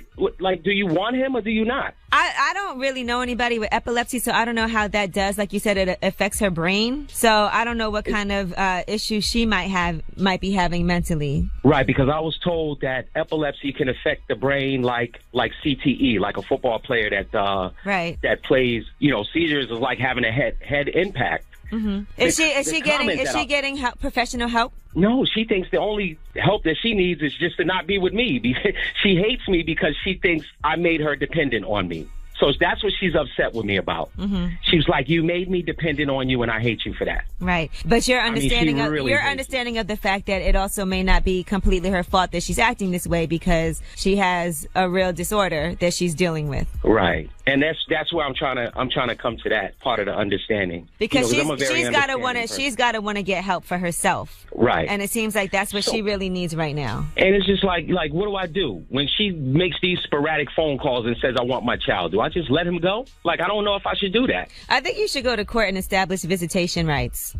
do you want him or do you not? I don't really know anybody with epilepsy, so I don't know how that does. Like you said, it affects her brain. So I don't know what kind of issue she might be having mentally. Right, because I was told that epilepsy can affect the brain like CTE, like a football player that plays. Seizures is like having a head impact. Mm-hmm. Is she getting help, professional help? No, she thinks the only help that she needs is just to not be with me. She hates me because she thinks I made her dependent on me. So that's what she's upset with me about. Mm-hmm. She was like, "You made me dependent on you, and I hate you for that." Right, but your understanding of the fact that it also may not be completely her fault that she's acting this way because she has a real disorder that she's dealing with. Right, and that's where I'm trying to come to that part of the understanding. Because she's got to want to get help for herself. Right, and it seems like that's what she really needs right now. And it's just like what do I do when she makes these sporadic phone calls and says I want my child? Do I just let him go? Like, I don't know if I should do that. I think you should go to court and establish visitation rights.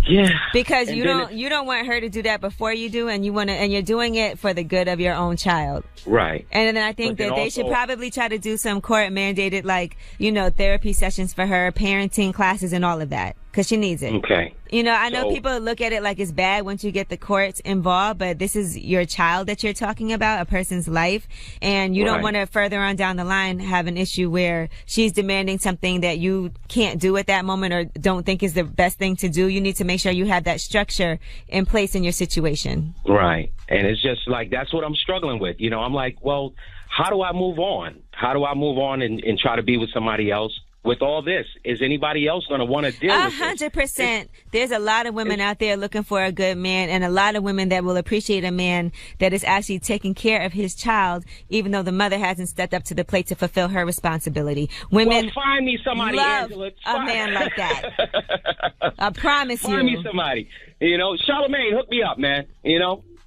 Yeah. Because you don't want her to do that before you do, and you're doing it for the good of your own child. Right. And then I think that they should probably try to do some court mandated, therapy sessions for her, parenting classes and all of that. Because she needs it. Okay. I know people look at it like it's bad once you get the courts involved, but this is your child that you're talking about, a person's life. And you don't want to further on down the line have an issue where she's demanding something that you can't do at that moment or don't think is the best thing to do. You need to make sure you have that structure in place in your situation. Right. And it's just like, that's what I'm struggling with. I'm like, well, how do I move on? How do I move on and try to be with somebody else? With all this, is anybody else going to want to deal with this? 100%. There's a lot of women out there looking for a good man, and a lot of women that will appreciate a man that is actually taking care of his child, even though the mother hasn't stepped up to the plate to fulfill her responsibility. Women find me somebody, love Angela. a man like that. I promise you. Find me somebody. Charlamagne, hook me up, man.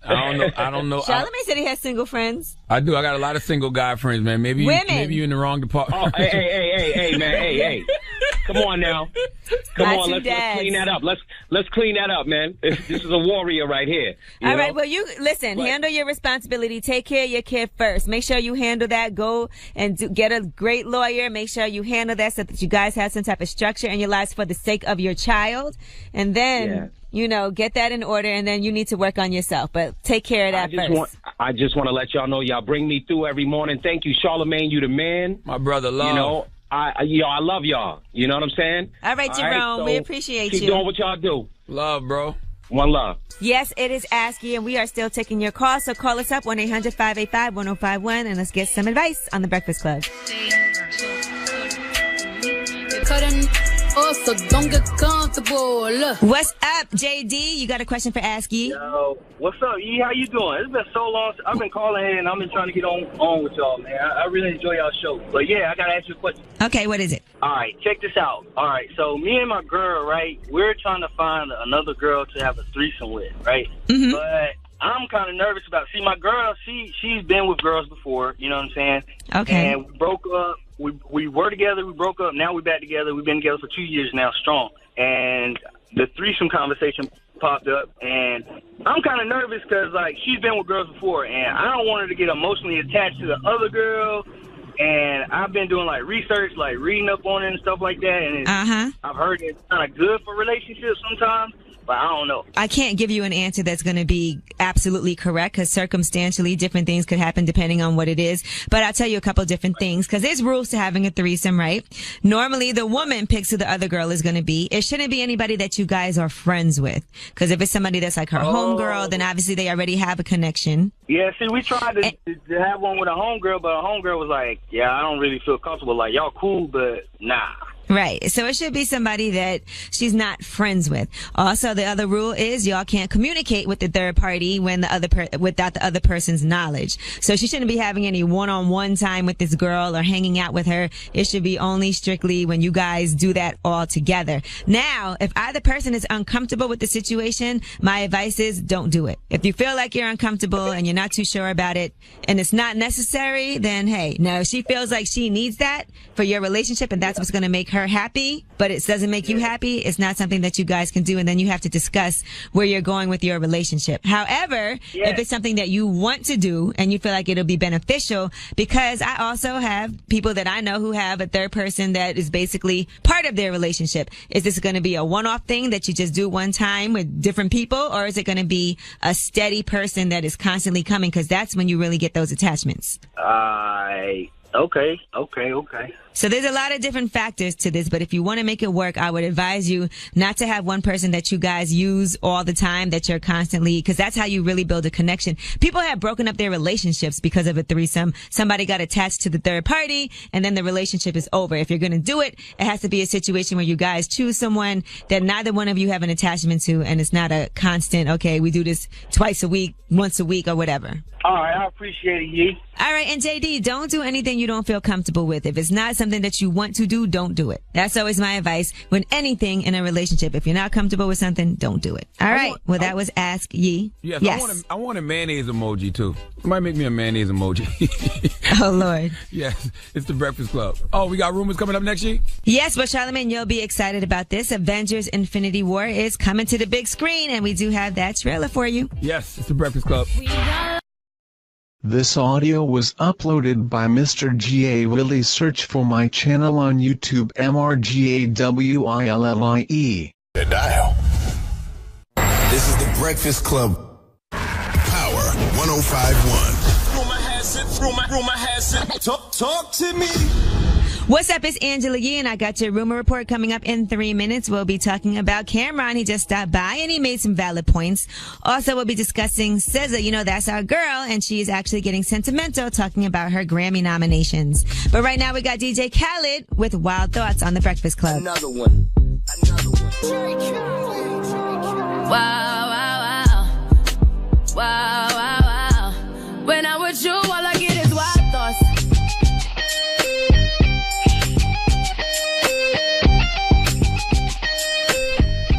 I don't know. Charlamagne said he has single friends. I do. I got a lot of single guy friends, man. Maybe you're in the wrong department. Oh, hey, man. Hey. Come on now. Let's clean that up. Let's clean that up, man. This is a warrior right here. All right. Well, you listen. Handle your responsibility. Take care of your kid first. Make sure you handle that. Go and get a great lawyer. Make sure you handle that so that you guys have some type of structure in your lives for the sake of your child. And then, get that in order. And then you need to work on yourself. But take care of that first. I just want to let y'all know y'all bring me through every morning. Thank you, Charlamagne. You the man. My brother, love. I love y'all. You know what I'm saying? All right, Jerome. We appreciate you. Keep doing what y'all do. Love, bro. One love. Yes, it is Asky, and we are still taking your calls. So call us up 1-800-585-1051, and let's get some advice on The Breakfast Club. So don't get comfortable. What's up, JD? You got a question for Asky? Yo, what's up, E? How you doing? It's been so long. I've been calling in, and I've been trying to get on with y'all, man. I really enjoy y'all show. But yeah, I got to ask you a question. Okay, what is it? All right, check this out. All right, so me and my girl, right, we're trying to find another girl to have a threesome with, right? Mm-hmm. But I'm kind of nervous about my girl, she's been with girls before, you know what I'm saying? Okay. And we broke up. We were together, we broke up, now we're back together. We've been together for 2 years now, strong. And the threesome conversation popped up, and I'm kind of nervous because, she's been with girls before, and I don't want her to get emotionally attached to the other girl. And I've been doing, research, reading up on it and stuff like that, and I've heard it's kind of good for relationships sometimes. But I don't know. I can't give you an answer that's going to be absolutely correct because circumstantially different things could happen depending on what it is. But I'll tell you a couple different things because there's rules to having a threesome, right? Normally the woman picks who the other girl is going to be. It shouldn't be anybody that you guys are friends with because if it's somebody that's like her homegirl, then obviously they already have a connection. Yeah, see, we tried to have one with a homegirl, but a homegirl was like, yeah, I don't really feel comfortable. Y'all cool, but nah. Right. So it should be somebody that she's not friends with. Also, the other rule is y'all can't communicate with the third party when without the other person's knowledge. So she shouldn't be having any one-on-one time with this girl or hanging out with her. It should be only strictly when you guys do that all together. Now, if either person is uncomfortable with the situation, my advice is don't do it. If you feel like you're uncomfortable and you're not too sure about it and it's not necessary, then hey, now if she feels like she needs that for your relationship and that's what's going to make her her happy, but it doesn't make you happy, it's not something that you guys can do. And then you have to discuss where you're going with your relationship. However, if it's something that you want to do and you feel like it'll be beneficial, because I also have people that I know who have a third person that is basically part of their relationship. Is this going to be a one-off thing that you just do one time with different people, or is it going to be a steady person that is constantly coming? Because that's when you really get those attachments. Okay. So there's a lot of different factors to this, but if you want to make it work, I would advise you not to have one person that you guys use all the time, that you're constantly, because that's how you really build a connection. People have broken up their relationships because of a threesome. Somebody got attached to the third party, and then the relationship is over. If you're going to do it, it has to be a situation where you guys choose someone that neither one of you have an attachment to, and it's not a constant, okay, we do this twice a week, once a week, or whatever. All right, I appreciate it, Yee. All right, and JD, don't do anything you don't feel comfortable with. If it's not something that you want to do, don't do it. That's always my advice when anything in a relationship. If you're not comfortable with something, don't do it. All right. Well, that was Ask Yee. Yes. I want a mayonnaise emoji, too. Somebody make me a mayonnaise emoji. Oh, Lord. Yes, it's the Breakfast Club. Oh, we got rumors coming up next year? Yes, but Charlamagne, you'll be excited about this. Avengers Infinity War is coming to the big screen, and we do have that trailer for you. Yes, it's the Breakfast Club. This audio was uploaded by Mr. G.A. Willie. Search for my channel on YouTube, MRGAWILLIE. Dial. This is the Breakfast Club. Power 105.1. Talk to me. What's up? It's Angela Yee, and I got your rumor report coming up in 3 minutes. We'll be talking about Cameron. He just stopped by, and he made some valid points. Also, we'll be discussing SZA. You know, that's our girl, and she is actually getting sentimental, talking about her Grammy nominations. But right now, we got DJ Khaled with Wild Thoughts on The Breakfast Club. Another one. Wow, wow, wow. Wow, wow, wow. When I'm with you, all I get is wild thoughts.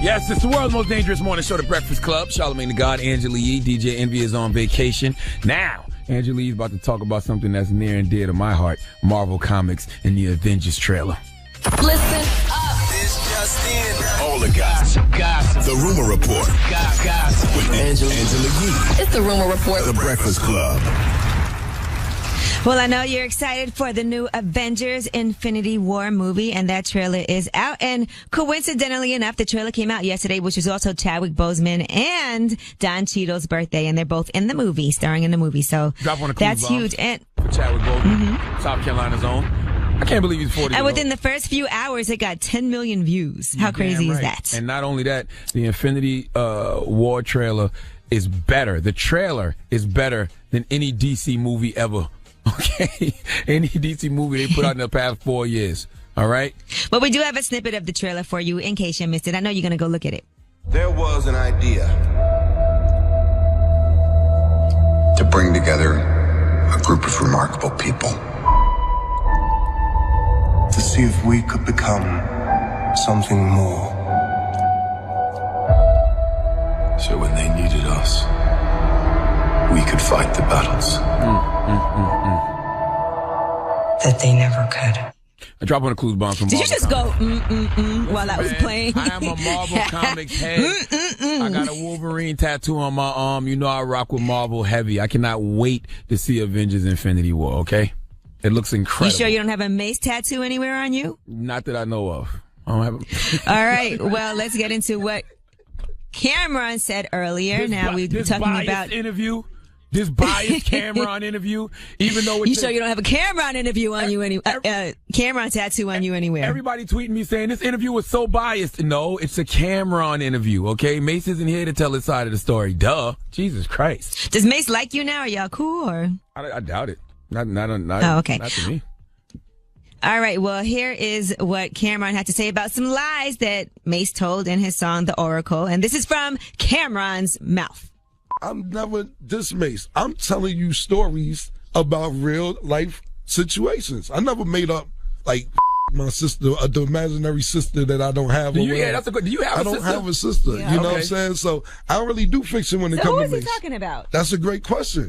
Yes, it's the world's most dangerous morning show, The Breakfast Club. Charlamagne the God, Angela Yee. DJ Envy is on vacation. Now, Angela Yee is about to talk about something that's near and dear to my heart, Marvel Comics and the Avengers trailer. Listen up. It's just in. All the gossip. The Rumor Report. Gossip. With Angela Yee. It's the Rumor Report. The Breakfast Club. Well, I know you're excited for the new Avengers Infinity War movie, and that trailer is out. And coincidentally enough, the trailer came out yesterday, which was also Chadwick Boseman and Don Cheadle's birthday, and they're both in the movie, starring in the movie. So that's huge. And for Chadwick Boseman, South Carolina's own. I can't believe he's 40. And within the first few hours, it got 10 million views. How crazy is that? And not only that, the Infinity War trailer is better. The trailer is better than any DC movie ever. Okay, any DC movie they put out in the past 4 years. All right. Well, we do have a snippet of the trailer for you in case you missed it. I know you're gonna go look at it. There was an idea to bring together a group of remarkable people to see if we could become something more. So when they needed us, we could fight the battles that they never could. I drop on a clues bomb from Did Marvel you just Comics. Go while I was playing? I am a Marvel Comics head. I got a Wolverine tattoo on my arm. You know I rock with Marvel heavy. I cannot wait to see Avengers Infinity War, okay? It looks incredible. You sure you don't have a Mace tattoo anywhere on you? Not that I know of. I don't have a... All right. Well, let's get into what Cameron said earlier. We've been talking about interview. This biased Cameron interview, even though it's... You sure you don't have a Cameron interview on you Cameron tattoo on you anywhere? Everybody tweeting me saying this interview was so biased. No, it's a Cameron interview, okay? Mace isn't here to tell his side of the story. Duh. Jesus Christ. Does Mace like you now? Are y'all cool or? I doubt it. Not okay. Not to me. All right. Well, here is what Cameron had to say about some lies that Mace told in his song, The Oracle. And this is from Cameron's mouth. I'm never dismissed. I'm telling you stories about real life situations. I never made up like my sister, the imaginary sister that I don't have. Do you have a sister? I don't have a sister. Yeah. You know what I'm saying? So I don't really do fiction when it comes to me. Who is he talking about? That's a great question.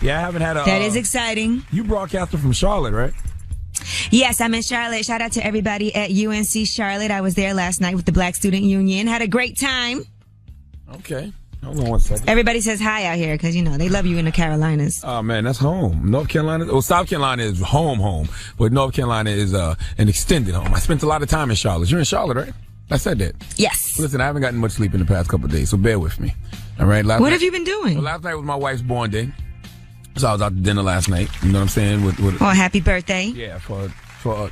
Yeah, I haven't had a... That is exciting. You broadcaster from Charlotte, right? Yes, I'm in Charlotte. Shout out to everybody at UNC Charlotte. I was there last night with the Black Student Union. Had a great time. Okay. Hold on one second. Everybody says hi out here because, they love you in the Carolinas. Oh, man, that's home. North Carolina, South Carolina is home. But North Carolina is an extended home. I spent a lot of time in Charlotte. You're in Charlotte, right? I said that. Yes. Listen, I haven't gotten much sleep in the past couple of days, so bear with me. All right? What have you been doing? Well, last night was my wife's born day. So I was out to dinner last night. You know what I'm saying? Oh, happy birthday. Yeah, for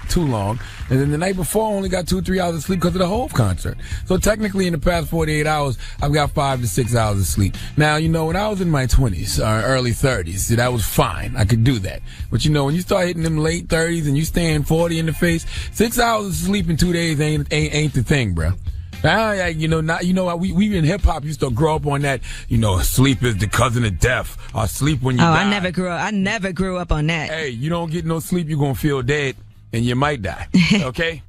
too long. And then the night before, I only got 2-3 hours of sleep because of the Hove concert. So technically, in the past 48 hours, I've got 5 to 6 hours of sleep. Now, when I was in my 20s or early 30s, that was fine. I could do that. But, when you start hitting them late 30s and you staying 40 in the face, 6 hours of sleep in 2 days ain't the thing, bro. We in hip hop used to grow up on that. Sleep is the cousin of death. Or sleep when you die. I never grew up on that. Hey, you don't get no sleep, you're gonna feel dead, and you might die. Okay.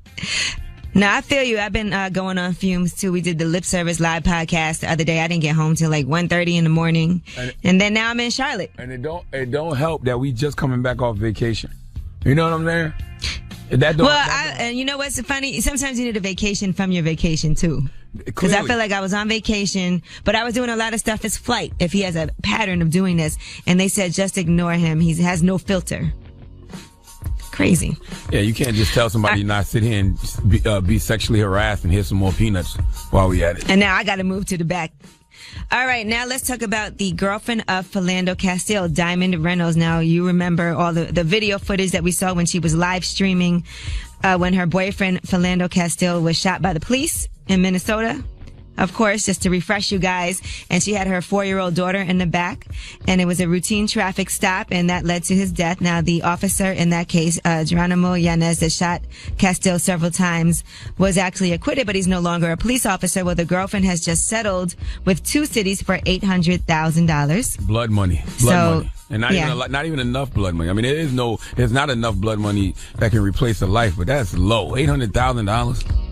No, I feel you. I've been going on fumes too. We did the Lip Service live podcast the other day. I didn't get home till like 1:30 in the morning, and then now I'm in Charlotte. And it don't help that we just coming back off vacation. You know what I'm saying? And you know what's funny? Sometimes you need a vacation from your vacation too. Because I feel like I was on vacation, but I was doing a lot of stuff as flight. If he has a pattern of doing this, and they said just ignore him. He has no filter. Crazy. Yeah, you can't just tell somebody not sit here and be sexually harassed and here's some more peanuts while we at it. And now I got to move to the back. All right, now let's talk about the girlfriend of Philando Castile, Diamond Reynolds. Now, you remember all the video footage that we saw when she was live streaming when her boyfriend, Philando Castile, was shot by the police in Minnesota. Of course, just to refresh you guys, and she had her 4-year-old daughter in the back, and it was a routine traffic stop, and that led to his death. Now, the officer in that case, Geronimo Yanez, that shot Castile several times, was actually acquitted, but he's no longer a police officer. Well, the girlfriend has just settled with 2 cities for $800,000. Blood money. And not even enough blood money. I mean, there's not enough blood money that can replace a life, but that's low. $800,000.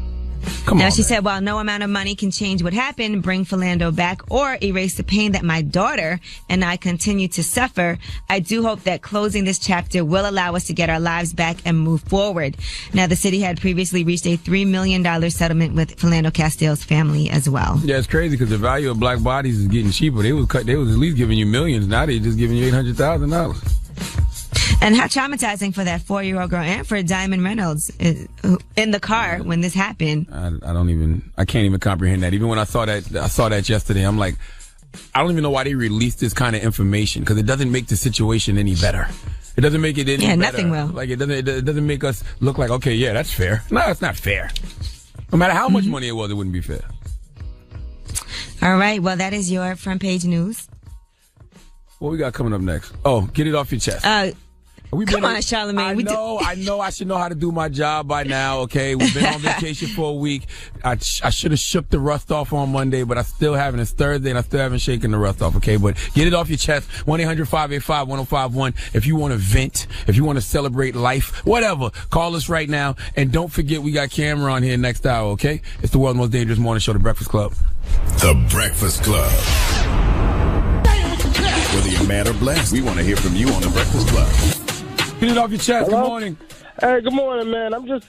Now, she said, while no amount of money can change what happened, bring Philando back, or erase the pain that my daughter and I continue to suffer, I do hope that closing this chapter will allow us to get our lives back and move forward. Now, the city had previously reached a $3 million settlement with Philando Castile's family as well. Yeah, it's crazy because the value of black bodies is getting cheaper. They was at least giving you millions. Now they're just giving you $800,000. And how traumatizing for that 4-year-old girl and for Diamond Reynolds in the car when this happened. I can't even comprehend that. Even when I saw that yesterday, I'm like, I don't even know why they released this kind of information because it doesn't make the situation any better. It doesn't make it any better. Yeah, nothing will. Like it doesn't make us look like, okay, yeah, that's fair. No, it's not fair. No matter how much money it was, it wouldn't be fair. All right. Well, that is your front page news. What we got coming up next? Oh, get it off your chest. Come on, Charlamagne. I know I should know how to do my job by now, okay? We've been on vacation for a week. I should have shook the rust off on Monday, but I still haven't. It's Thursday, and I still haven't shaken the rust off, okay? But get it off your chest. 1-800-585-1051. If you want to vent, if you want to celebrate life, whatever, call us right now. And don't forget, we got Camera on here next hour, okay? It's the world's most dangerous morning show, The Breakfast Club. The Breakfast Club. Whether you're mad or blessed, we want to hear from you on The Breakfast Club. Get it off your chest. Hello? Good morning. Hey, good morning, man. I'm just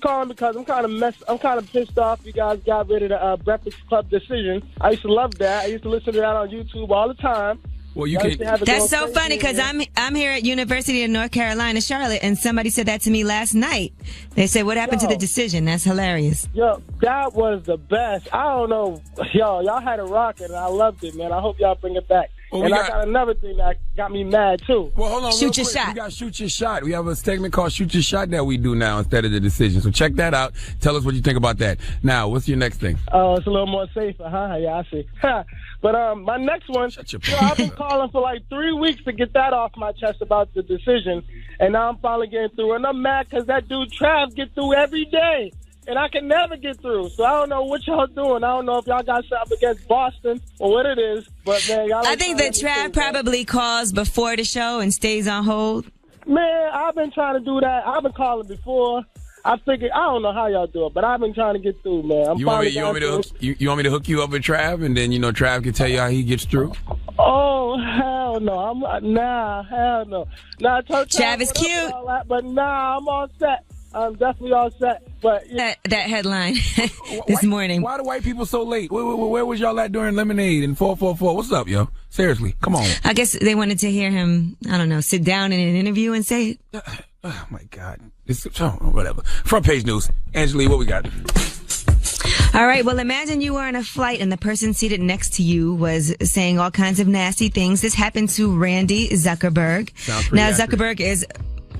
calling because I'm kind of pissed off. You guys got rid of the Breakfast Club decision. I used to love that. I used to listen to that on YouTube all the time. Well, you can't. That's so funny because I'm here at University of North Carolina, Charlotte, and somebody said that to me last night. They said, "What happened to the decision?" That's hilarious. Yo, that was the best. I don't know, y'all had a rocket, and I loved it, man. I hope y'all bring it back. Well, I got another thing that got me mad, too. Well, hold on. Shoot your shot. We got Shoot Your Shot. We have a segment called Shoot Your Shot that we do now instead of the decision. So check that out. Tell us what you think about that. Now, what's your next thing? Oh, it's a little more safer, huh? Yeah, I see. But my next one, I've been calling for like 3 weeks to get that off my chest about the decision, and now I'm finally getting through. And I'm mad because that dude Trav gets through every day. And I can never get through. So I don't know what y'all doing. I don't know if y'all got something against Boston or what it is. But, man, y'all I think that Trav probably calls before the show and stays on hold. Man, I've been trying to do that. I've been calling before. I figured, I don't know how y'all do it, but I've been trying to get through, man. You want me to hook you up with Trav, and then, Trav can tell you how he gets through? Oh, hell no. Hell no. Nah, Travis cute. But nah, I'm all set. I'm definitely all set. But that headline this morning. Why the white people so late? Where was y'all at during Lemonade and 444? What's up, yo? Seriously, come on. I guess they wanted to hear him, I don't know, sit down in an interview and say it. Oh, my God. Whatever. Front page news. Angela, what we got? All right. Well, imagine you were on a flight and the person seated next to you was saying all kinds of nasty things. This happened to Randy Zuckerberg. Now, Zuckerberg is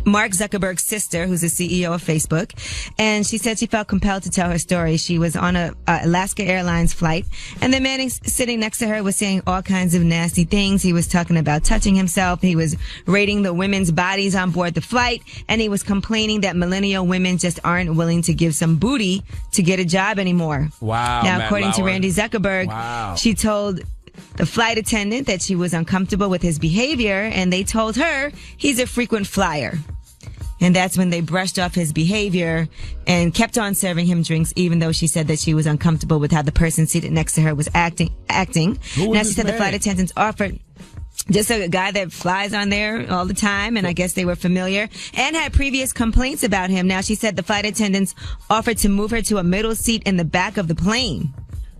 Mark Zuckerberg's sister, who's the CEO of Facebook. And she said she felt compelled to tell her story. She was on a Alaska Airlines flight, and the man sitting next to her was saying all kinds of nasty things. He was talking about touching himself. He was rating the women's bodies on board the flight, and he was complaining that millennial women just aren't willing to give some booty to get a job anymore. Wow. Now, according to Randy Zuckerberg, she told the flight attendant that she was uncomfortable with his behavior, and they told her he's a frequent flyer. And that's when they brushed off his behavior and kept on serving him drinks, even though she said that she was uncomfortable with how the person seated next to her was acting. Now, she said the flight attendants offered just a guy that flies on there all the time, and I guess they were familiar and had previous complaints about him. Now, she said the flight attendants offered to move her to a middle seat in the back of the plane.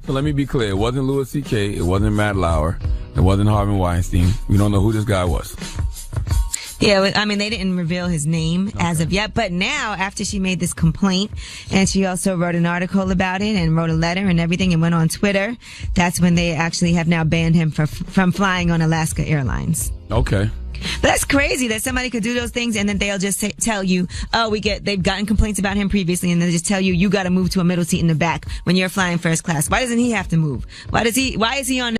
So let me be clear. It wasn't Louis C.K. It wasn't Matt Lauer. It wasn't Harvey Weinstein. We don't know who this guy was. Yeah, I mean, they didn't reveal his name as of yet. But now, after she made this complaint, and she also wrote an article about it and wrote a letter and everything and went on Twitter, that's when they actually have now banned him from flying on Alaska Airlines. Okay. But that's crazy that somebody could do those things and then they'll just tell you, they've gotten complaints about him previously, and they just tell you got to move to a middle seat in the back when you're flying first class. Why doesn't he have to move? Why is he on